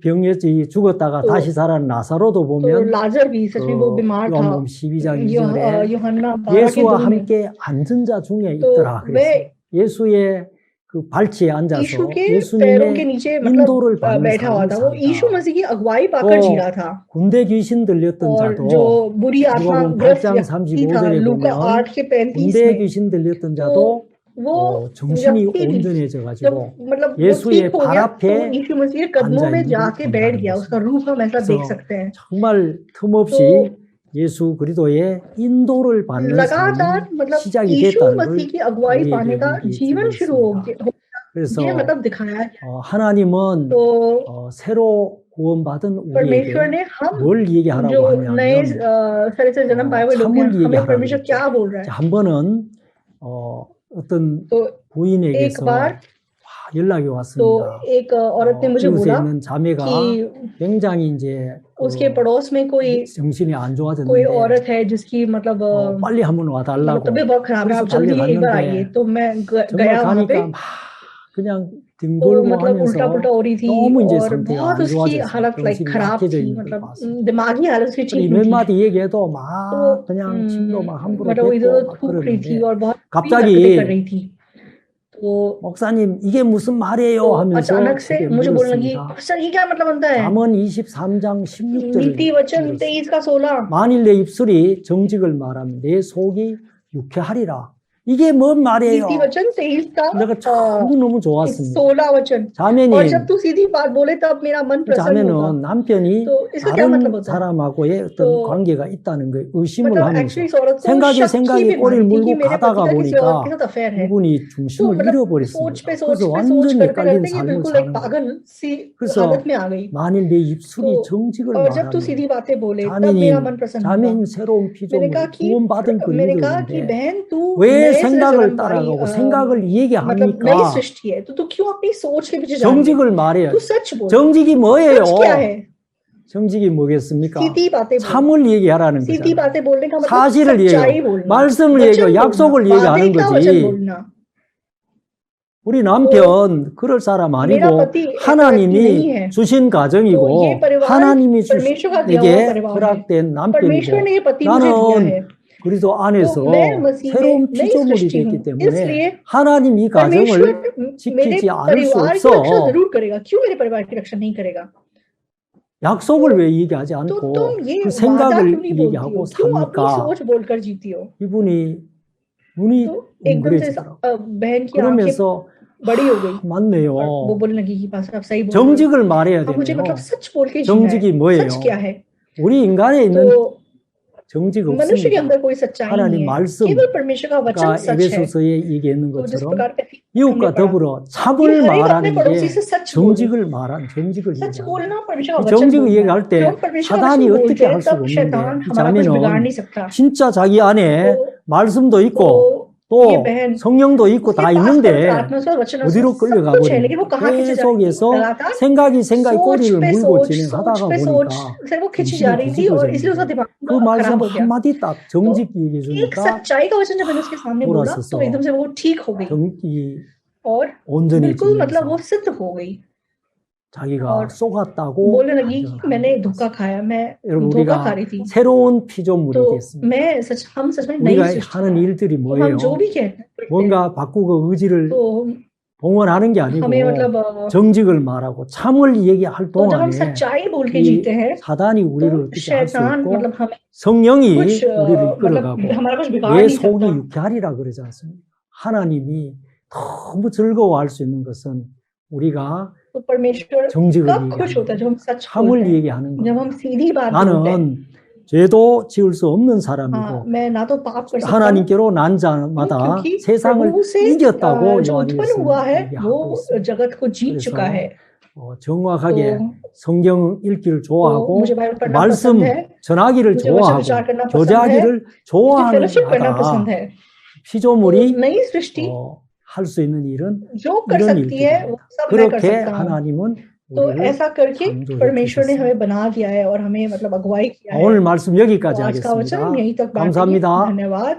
[SPEAKER 3] 병에 죽었다가
[SPEAKER 2] तो-
[SPEAKER 3] 다시 살아난 나사로도
[SPEAKER 2] तो
[SPEAKER 3] 보면
[SPEAKER 2] लाजर भी सच में वो
[SPEAKER 3] 그
[SPEAKER 2] बीमार था।
[SPEAKER 3] 요한복음 12장 2절에
[SPEAKER 2] यूहन्ना 12 के
[SPEAKER 3] 예수와
[SPEAKER 2] 2 में
[SPEAKER 3] 함께 앉은 자 중에
[SPEAKER 2] तो
[SPEAKER 3] 있더라 그랬어요.
[SPEAKER 2] वे
[SPEAKER 3] 예수의 그 발치에
[SPEAKER 2] यीशु
[SPEAKER 3] 앉아서
[SPEAKER 2] के पैरों के
[SPEAKER 3] 예수님의
[SPEAKER 2] नीचे
[SPEAKER 3] 인도를
[SPEAKER 2] मतलब
[SPEAKER 3] 받는
[SPEAKER 2] बैठा हुआ
[SPEAKER 3] 삶을
[SPEAKER 2] था। वो यीशु
[SPEAKER 3] 산다.
[SPEAKER 2] मसीह की अगुवाई पाकर जी रहा था।
[SPEAKER 3] 군대 귀신 들렸던
[SPEAKER 2] और
[SPEAKER 3] 자도
[SPEAKER 2] जो बुरी आत्मा
[SPEAKER 3] 누가복음
[SPEAKER 2] ग्रस्त
[SPEAKER 3] 8장
[SPEAKER 2] व्यक्ति था,
[SPEAKER 3] 35절에
[SPEAKER 2] लूका
[SPEAKER 3] 보면
[SPEAKER 2] 8 के 35
[SPEAKER 3] 군대
[SPEAKER 2] में,
[SPEAKER 3] 귀신 들렸던
[SPEAKER 2] तो
[SPEAKER 3] 자도
[SPEAKER 2] वो
[SPEAKER 3] 정신이
[SPEAKER 2] व्यक्ति भी
[SPEAKER 3] 온전해져
[SPEAKER 2] जब
[SPEAKER 3] 가지고
[SPEAKER 2] मतलब वो
[SPEAKER 3] 예수의
[SPEAKER 2] ठीक हो
[SPEAKER 3] 발
[SPEAKER 2] गया,
[SPEAKER 3] 앞에
[SPEAKER 2] तो वो यीशु मसीह के कदमों में
[SPEAKER 3] 앉아
[SPEAKER 2] जाके
[SPEAKER 3] 있는
[SPEAKER 2] बैठ
[SPEAKER 3] 걸
[SPEAKER 2] गया।
[SPEAKER 3] 본다는
[SPEAKER 2] उसका रूप हम ऐसा देख
[SPEAKER 3] 그래서
[SPEAKER 2] सकते हैं।
[SPEAKER 3] 정말 틈없이
[SPEAKER 2] तो
[SPEAKER 3] 예수 그리스도의 인도를 받는
[SPEAKER 2] लगातार
[SPEAKER 3] 삶이
[SPEAKER 2] मतलब
[SPEAKER 3] 시작이
[SPEAKER 2] यीशु
[SPEAKER 3] 됐다는
[SPEAKER 2] मसीह
[SPEAKER 3] 걸
[SPEAKER 2] की अगुवाई
[SPEAKER 3] 우리에게
[SPEAKER 2] पाने का
[SPEAKER 3] 얘기해
[SPEAKER 2] जीवन
[SPEAKER 3] 주고
[SPEAKER 2] शुरू हो
[SPEAKER 3] 있습니다.
[SPEAKER 2] गया,
[SPEAKER 3] 그래서
[SPEAKER 2] ये मतलब दिखाया गया।
[SPEAKER 3] 하나님은
[SPEAKER 2] तो
[SPEAKER 3] 새로 구원받은
[SPEAKER 2] परमेश्वर
[SPEAKER 3] 우리에게
[SPEAKER 2] ने हम
[SPEAKER 3] 뭘 얘기하라고
[SPEAKER 2] जो नए
[SPEAKER 3] 하냐면
[SPEAKER 2] तरह से जन्म पाए हुए लोग हैं,
[SPEAKER 3] 참을
[SPEAKER 2] हमें
[SPEAKER 3] 얘기하라고
[SPEAKER 2] परमेश्वर
[SPEAKER 3] 그랬죠.
[SPEAKER 2] क्या बोल रहा है?
[SPEAKER 3] 한 번은 어떤
[SPEAKER 2] तो एक
[SPEAKER 3] 부인에게서
[SPEAKER 2] बार
[SPEAKER 3] 연락이
[SPEAKER 2] तो
[SPEAKER 3] 왔습니다.
[SPEAKER 2] एक औरत ने मुझे
[SPEAKER 3] 이웃에
[SPEAKER 2] बोला
[SPEAKER 3] 있는 자매가
[SPEAKER 2] कि
[SPEAKER 3] 굉장히 이제
[SPEAKER 2] उसके पड़ोस में कोई
[SPEAKER 3] 정신이 안
[SPEAKER 2] कोई
[SPEAKER 3] 좋아졌는데
[SPEAKER 2] औरत है जिसकी मतलब
[SPEAKER 3] 빨리 한번
[SPEAKER 2] मतलब
[SPEAKER 3] 와달라고.
[SPEAKER 2] तबीयत बहुत खराब है,
[SPEAKER 3] 그래서
[SPEAKER 2] आप जल्दी एक बार
[SPEAKER 3] 달려갔는데
[SPEAKER 2] आइए। तो मैं
[SPEAKER 3] 정말
[SPEAKER 2] गया वहां पे,
[SPEAKER 3] 가니까 막 그냥
[SPEAKER 2] तो
[SPEAKER 3] 뒹굴고
[SPEAKER 2] मतलब उल्टा
[SPEAKER 3] 하면서
[SPEAKER 2] पुल्टा हो रही थी
[SPEAKER 3] 너무 이제
[SPEAKER 2] और
[SPEAKER 3] 상태가
[SPEAKER 2] बहुत
[SPEAKER 3] 안
[SPEAKER 2] उसकी
[SPEAKER 3] 좋아졌어요.
[SPEAKER 2] हालत लाइक
[SPEAKER 3] 정신이
[SPEAKER 2] खराब
[SPEAKER 3] 약해져
[SPEAKER 2] थी,
[SPEAKER 3] 있는 걸
[SPEAKER 2] मतलब
[SPEAKER 3] 봤어요.
[SPEAKER 2] दिमागी हालत उसकी ठीक
[SPEAKER 3] 몇
[SPEAKER 2] नहीं थी।
[SPEAKER 3] 마디 얘기해도 막
[SPEAKER 2] तो
[SPEAKER 3] 그냥 침도 막 함부로
[SPEAKER 2] मतलब वो इधर
[SPEAKER 3] 뱉고
[SPEAKER 2] उधर
[SPEAKER 3] 막
[SPEAKER 2] थूक रही थी
[SPEAKER 3] 그러는데
[SPEAKER 2] और बहुत भी
[SPEAKER 3] 갑자기
[SPEAKER 2] हरकतें कर रही थी। तो
[SPEAKER 3] 목사님 이게 무슨 말이에요 하면서
[SPEAKER 2] अचानक से
[SPEAKER 3] 제게
[SPEAKER 2] मुझे बोलने लगी,
[SPEAKER 3] 물었습니다.
[SPEAKER 2] सर ये क्या मतलब बनता है?
[SPEAKER 3] 잠언 23장 16절을
[SPEAKER 2] नीति वचन 23 का 16।
[SPEAKER 3] 만일 내 입술이 정직을 말하면 내 속이 유쾌하리라. 이게 뭔 말이에요?
[SPEAKER 2] नीति वचन 23 का
[SPEAKER 3] 내가 너무 좋았습니다.
[SPEAKER 2] 16 वचन। और
[SPEAKER 3] 자매님,
[SPEAKER 2] जब तू सीधी बात बोले तब मेरा मन प्रसन्न होगा।
[SPEAKER 3] 자매는 남편이
[SPEAKER 2] तो इसका क्या मतलब
[SPEAKER 3] 다른
[SPEAKER 2] होता है?
[SPEAKER 3] 사람하고의 어떤
[SPEAKER 2] तो
[SPEAKER 3] 관계가 있다는 걸 의심을
[SPEAKER 2] मतलब
[SPEAKER 3] 하면서
[SPEAKER 2] एक्चुअली इस औरत को
[SPEAKER 3] 생각에
[SPEAKER 2] शक
[SPEAKER 3] 생각에
[SPEAKER 2] की
[SPEAKER 3] 꼬리를
[SPEAKER 2] बीमारी थी कि
[SPEAKER 3] 물고
[SPEAKER 2] मेरे
[SPEAKER 3] 가다가
[SPEAKER 2] पति का किसी और के
[SPEAKER 3] 보니까
[SPEAKER 2] साथ अफेयर है।
[SPEAKER 3] 이분이
[SPEAKER 2] तो
[SPEAKER 3] 중심을
[SPEAKER 2] मतलब सोच
[SPEAKER 3] 잃어버렸습니다.
[SPEAKER 2] पे
[SPEAKER 3] 그래서
[SPEAKER 2] सोच
[SPEAKER 3] 완전히
[SPEAKER 2] करते
[SPEAKER 3] 깔린
[SPEAKER 2] करते ये
[SPEAKER 3] 삶을
[SPEAKER 2] बिल्कुल एक
[SPEAKER 3] 사는 거예요.
[SPEAKER 2] पागल सी
[SPEAKER 3] 그래서
[SPEAKER 2] हालत में आ गई।
[SPEAKER 3] 만일 내 입술이
[SPEAKER 2] तो
[SPEAKER 3] 정직을
[SPEAKER 2] और जब तू
[SPEAKER 3] 말하면
[SPEAKER 2] सीधी बातें बोले तब मेरा मन प्रसन्न होगा।
[SPEAKER 3] 자매님 새로운
[SPEAKER 2] मैंने
[SPEAKER 3] 피조물이
[SPEAKER 2] कहा कि
[SPEAKER 3] 구원받은 그
[SPEAKER 2] मैंने कहा कि
[SPEAKER 3] 믿었는데
[SPEAKER 2] बहन तू
[SPEAKER 3] 왜
[SPEAKER 2] नए से
[SPEAKER 3] 생각을
[SPEAKER 2] जन्म पाई
[SPEAKER 3] 따라가고 생각을
[SPEAKER 2] मतलब नई
[SPEAKER 3] 얘기합니까?
[SPEAKER 2] सृष्टि है, तो तू क्यों अपनी सोच के पीछे जा रही है?
[SPEAKER 3] 정직을 말해요.
[SPEAKER 2] तू सच बोल।
[SPEAKER 3] 정직이 뭐예요?
[SPEAKER 2] सच क्या है?
[SPEAKER 3] 정직이 뭐겠습니까?
[SPEAKER 2] सीधी बातें बोल।
[SPEAKER 3] 참을 얘기하라는
[SPEAKER 2] सीधी
[SPEAKER 3] 거잖아요.
[SPEAKER 2] बातें बोलने का मतलब
[SPEAKER 3] 사실을
[SPEAKER 2] सच्चाई
[SPEAKER 3] 얘기해요.
[SPEAKER 2] बोलना,
[SPEAKER 3] 말씀을
[SPEAKER 2] वचन
[SPEAKER 3] 얘기해요.
[SPEAKER 2] बोलना,
[SPEAKER 3] 약속을
[SPEAKER 2] वादे
[SPEAKER 3] 얘기하는
[SPEAKER 2] का वचन
[SPEAKER 3] 거지.
[SPEAKER 2] बोलना।
[SPEAKER 3] 우리 남편 그럴 사람
[SPEAKER 2] मेरा
[SPEAKER 3] 아니고
[SPEAKER 2] पति ऐसा व्यक्ति नहीं
[SPEAKER 3] 하나님이
[SPEAKER 2] है।
[SPEAKER 3] 주신
[SPEAKER 2] तो
[SPEAKER 3] 가정이고
[SPEAKER 2] ये परिवार
[SPEAKER 3] 하나님이
[SPEAKER 2] परमेश्वर का दिया हुआ
[SPEAKER 3] 내게
[SPEAKER 2] परिवार है।
[SPEAKER 3] 허락된
[SPEAKER 2] परमेश्वर
[SPEAKER 3] 남편이고
[SPEAKER 2] ने ये पति मुझे दिया है।
[SPEAKER 3] 나는 그리스도
[SPEAKER 2] तो
[SPEAKER 3] 안에서
[SPEAKER 2] मैं मसीह में
[SPEAKER 3] 새로운
[SPEAKER 2] नई
[SPEAKER 3] 피조물이
[SPEAKER 2] सृष्टि हूँ,
[SPEAKER 3] 됐기 때문에
[SPEAKER 2] इसलिए
[SPEAKER 3] 하나님 이
[SPEAKER 2] परमेश्वर
[SPEAKER 3] 가정을
[SPEAKER 2] मेरे
[SPEAKER 3] 지키지 않을 수
[SPEAKER 2] परिवार की रक्षा
[SPEAKER 3] 없어.
[SPEAKER 2] जरूर करेगा। क्यों मेरे परिवार की रक्षा नहीं करेगा?
[SPEAKER 3] 약속을 왜 얘기하지
[SPEAKER 2] तो
[SPEAKER 3] 않고
[SPEAKER 2] तुम ये
[SPEAKER 3] 그
[SPEAKER 2] वादा
[SPEAKER 3] 생각을
[SPEAKER 2] क्यों नहीं बोलती
[SPEAKER 3] 얘기하고
[SPEAKER 2] हो? क्यों अपनी
[SPEAKER 3] 삽니까?
[SPEAKER 2] सोच बोलकर जीती हो?
[SPEAKER 3] 이분이 눈이
[SPEAKER 2] तो एकदम से
[SPEAKER 3] 뭉그레지더라고.
[SPEAKER 2] बहन की आंखें
[SPEAKER 3] 그러면서
[SPEAKER 2] बड़ी हो गई
[SPEAKER 3] 맞네요.
[SPEAKER 2] और वो बोलने लगी कि पास आप सही बोल रहे
[SPEAKER 3] 정직을 말해야
[SPEAKER 2] हो। अब मुझे
[SPEAKER 3] 되네요.
[SPEAKER 2] मतलब सच बोल के जीना
[SPEAKER 3] 정직이
[SPEAKER 2] है।
[SPEAKER 3] 뭐예요?
[SPEAKER 2] सच क्या है?
[SPEAKER 3] 우리 인간에 있는
[SPEAKER 2] तो
[SPEAKER 3] 정직
[SPEAKER 2] मनुष्य के
[SPEAKER 3] 없습니다.
[SPEAKER 2] अंदर कोई सच्चाई
[SPEAKER 3] 하나님
[SPEAKER 2] नहीं है।
[SPEAKER 3] 말씀,
[SPEAKER 2] केवल परमेश्वर का वचन
[SPEAKER 3] 그러니까
[SPEAKER 2] सच है।
[SPEAKER 3] 에베소서에 얘기했는
[SPEAKER 2] तो जिस
[SPEAKER 3] 것처럼
[SPEAKER 2] प्रकार का हमने
[SPEAKER 3] 이웃과
[SPEAKER 2] पढ़ा
[SPEAKER 3] 더불어
[SPEAKER 2] कि
[SPEAKER 3] 참을
[SPEAKER 2] हर एक अपने
[SPEAKER 3] 말하는
[SPEAKER 2] पड़ोसी
[SPEAKER 3] 게
[SPEAKER 2] से सच बोले।
[SPEAKER 3] 정직을
[SPEAKER 2] सच
[SPEAKER 3] 얘기하는
[SPEAKER 2] बोलना परमेश्वर का
[SPEAKER 3] 이
[SPEAKER 2] वचन
[SPEAKER 3] 정직을
[SPEAKER 2] बोलना।
[SPEAKER 3] 얘기할 때
[SPEAKER 2] जब हम परमेश्वर का
[SPEAKER 3] 사단이
[SPEAKER 2] वचन
[SPEAKER 3] 어떻게
[SPEAKER 2] बोलते हैं
[SPEAKER 3] 할 수가
[SPEAKER 2] तब शैतान
[SPEAKER 3] 없는데 이
[SPEAKER 2] हमारा कुछ बिगाड़
[SPEAKER 3] 자매는
[SPEAKER 2] नहीं सकता।
[SPEAKER 3] 진짜 자기 안에
[SPEAKER 2] तो
[SPEAKER 3] 말씀도 있고
[SPEAKER 2] तो ये
[SPEAKER 3] 또
[SPEAKER 2] बहन
[SPEAKER 3] 성령도 있고
[SPEAKER 2] उसके
[SPEAKER 3] 다
[SPEAKER 2] पास
[SPEAKER 3] 있는데
[SPEAKER 2] पवित्र आत्मा से और वचन और
[SPEAKER 3] 어디로
[SPEAKER 2] सब
[SPEAKER 3] 끌려가
[SPEAKER 2] कुछ है, लेकिन वो कहाँ खींची जा रही थी?
[SPEAKER 3] 계속해서
[SPEAKER 2] लगातार
[SPEAKER 3] 생각이 꼬리를 물고 진행하다가
[SPEAKER 2] सोच पे सोच
[SPEAKER 3] 보니까
[SPEAKER 2] से वो खींची
[SPEAKER 3] 정신이
[SPEAKER 2] जा रही थी और इसलिए उसका
[SPEAKER 3] 뒤집어졌는데
[SPEAKER 2] दिमाग
[SPEAKER 3] 그 말씀
[SPEAKER 2] खराब हो गया।
[SPEAKER 3] 한마디 딱 정직 얘기해
[SPEAKER 2] एक
[SPEAKER 3] 주니까
[SPEAKER 2] सच्चाई का वचन जब मैंने उसके सामने बोला
[SPEAKER 3] 돌아서서
[SPEAKER 2] तो एकदम से वो ठीक हो गई
[SPEAKER 3] 이
[SPEAKER 2] और बिल्कुल मतलब वो
[SPEAKER 3] 온전해지면서
[SPEAKER 2] सिद्ध हो गई
[SPEAKER 3] 자기가
[SPEAKER 2] और
[SPEAKER 3] 속았다고
[SPEAKER 2] बोलने लगी
[SPEAKER 3] 반증을
[SPEAKER 2] कि मैंने
[SPEAKER 3] 하는
[SPEAKER 2] धोखा
[SPEAKER 3] 거예요.
[SPEAKER 2] खाया, मैं
[SPEAKER 3] 여러분
[SPEAKER 2] धोखा खा
[SPEAKER 3] 우리가
[SPEAKER 2] रही थी।
[SPEAKER 3] 새로운 피조물이
[SPEAKER 2] तो
[SPEAKER 3] 됐습니다.
[SPEAKER 2] हम सच में नई
[SPEAKER 3] 우리가
[SPEAKER 2] सृष्टि
[SPEAKER 3] 하는
[SPEAKER 2] हैं।
[SPEAKER 3] 일들이
[SPEAKER 2] तो
[SPEAKER 3] 뭐예요?
[SPEAKER 2] हम जो भी कहते हैं
[SPEAKER 3] 뭔가 바꾸고 의지를
[SPEAKER 2] तो
[SPEAKER 3] 봉헌하는 게 아니고
[SPEAKER 2] हमें मतलब
[SPEAKER 3] 정직을 말하고 참을 얘기할
[SPEAKER 2] तो जब हम
[SPEAKER 3] 동안에
[SPEAKER 2] सच्चाई बोल के
[SPEAKER 3] 이
[SPEAKER 2] जीते हैं
[SPEAKER 3] 사단이 우리를
[SPEAKER 2] तो
[SPEAKER 3] 어떻게 할 수
[SPEAKER 2] शैतान
[SPEAKER 3] 있고
[SPEAKER 2] मतलब हमें
[SPEAKER 3] 성령이
[SPEAKER 2] कुछ
[SPEAKER 3] 우리를
[SPEAKER 2] मतलब
[SPEAKER 3] 이끌어가고
[SPEAKER 2] हमारा कुछ बिगाड़
[SPEAKER 3] 내
[SPEAKER 2] नहीं
[SPEAKER 3] 속이
[SPEAKER 2] सकता।
[SPEAKER 3] 유쾌하리라 그러지 않습니까? 하나님이 너무 즐거워할 수 있는 것은 우리가
[SPEAKER 2] तो परमेश्वर
[SPEAKER 3] 정직을
[SPEAKER 2] कब खुश
[SPEAKER 3] 얘기하는
[SPEAKER 2] होता है? जब हम सच
[SPEAKER 3] 참을
[SPEAKER 2] बोलते हैं,
[SPEAKER 3] 얘기하는
[SPEAKER 2] जब
[SPEAKER 3] 거.
[SPEAKER 2] हम सीधी बात बोलते हैं।
[SPEAKER 3] 나는 죄도 지을 수 없는
[SPEAKER 2] हाँ,
[SPEAKER 3] 사람이고
[SPEAKER 2] मैं ना तो पाप कर सकता हूँ
[SPEAKER 3] 하나님께로 난 자마다
[SPEAKER 2] क्योंकि
[SPEAKER 3] 세상을
[SPEAKER 2] प्रभु से
[SPEAKER 3] 이겼다고
[SPEAKER 2] जो उत्पन्न हुआ है
[SPEAKER 3] 얘기하고
[SPEAKER 2] वो
[SPEAKER 3] 있습니다.
[SPEAKER 2] जगत को जीत
[SPEAKER 3] 그래서
[SPEAKER 2] चुका है।
[SPEAKER 3] 정확하게
[SPEAKER 2] तो
[SPEAKER 3] 성경 읽기를
[SPEAKER 2] तो
[SPEAKER 3] 좋아하고
[SPEAKER 2] मुझे बाइबल पढ़ना
[SPEAKER 3] 말씀
[SPEAKER 2] पसंद है,
[SPEAKER 3] 전하기를
[SPEAKER 2] मुझे वचन विचार
[SPEAKER 3] 좋아하고
[SPEAKER 2] करना पसंद है,
[SPEAKER 3] 교제하기를
[SPEAKER 2] मुझे
[SPEAKER 3] 좋아하는
[SPEAKER 2] फेलोशिप करना पसंद
[SPEAKER 3] 자가
[SPEAKER 2] है। तो
[SPEAKER 3] 피조물이
[SPEAKER 2] नई सृष्टि
[SPEAKER 3] 할 수 있는 일은
[SPEAKER 2] जो कर
[SPEAKER 3] 이런
[SPEAKER 2] सकती है वो
[SPEAKER 3] 일들입니다.
[SPEAKER 2] सब मैं कर
[SPEAKER 3] 그렇게
[SPEAKER 2] सकता हूँ।
[SPEAKER 3] 하나님은
[SPEAKER 2] तो
[SPEAKER 3] 우리를
[SPEAKER 2] ऐसा करके
[SPEAKER 3] 창조해
[SPEAKER 2] परमेश्वर ने
[SPEAKER 3] 주셨습니다.
[SPEAKER 2] हमें बना दिया है और हमें मतलब अगुवाई किया है।
[SPEAKER 3] 오늘 말씀
[SPEAKER 2] तो
[SPEAKER 3] 여기까지
[SPEAKER 2] आज का वचन
[SPEAKER 3] 하겠습니다.
[SPEAKER 2] यहीं तक बांटेंगे।
[SPEAKER 3] 감사합니다.
[SPEAKER 2] धन्यवाद।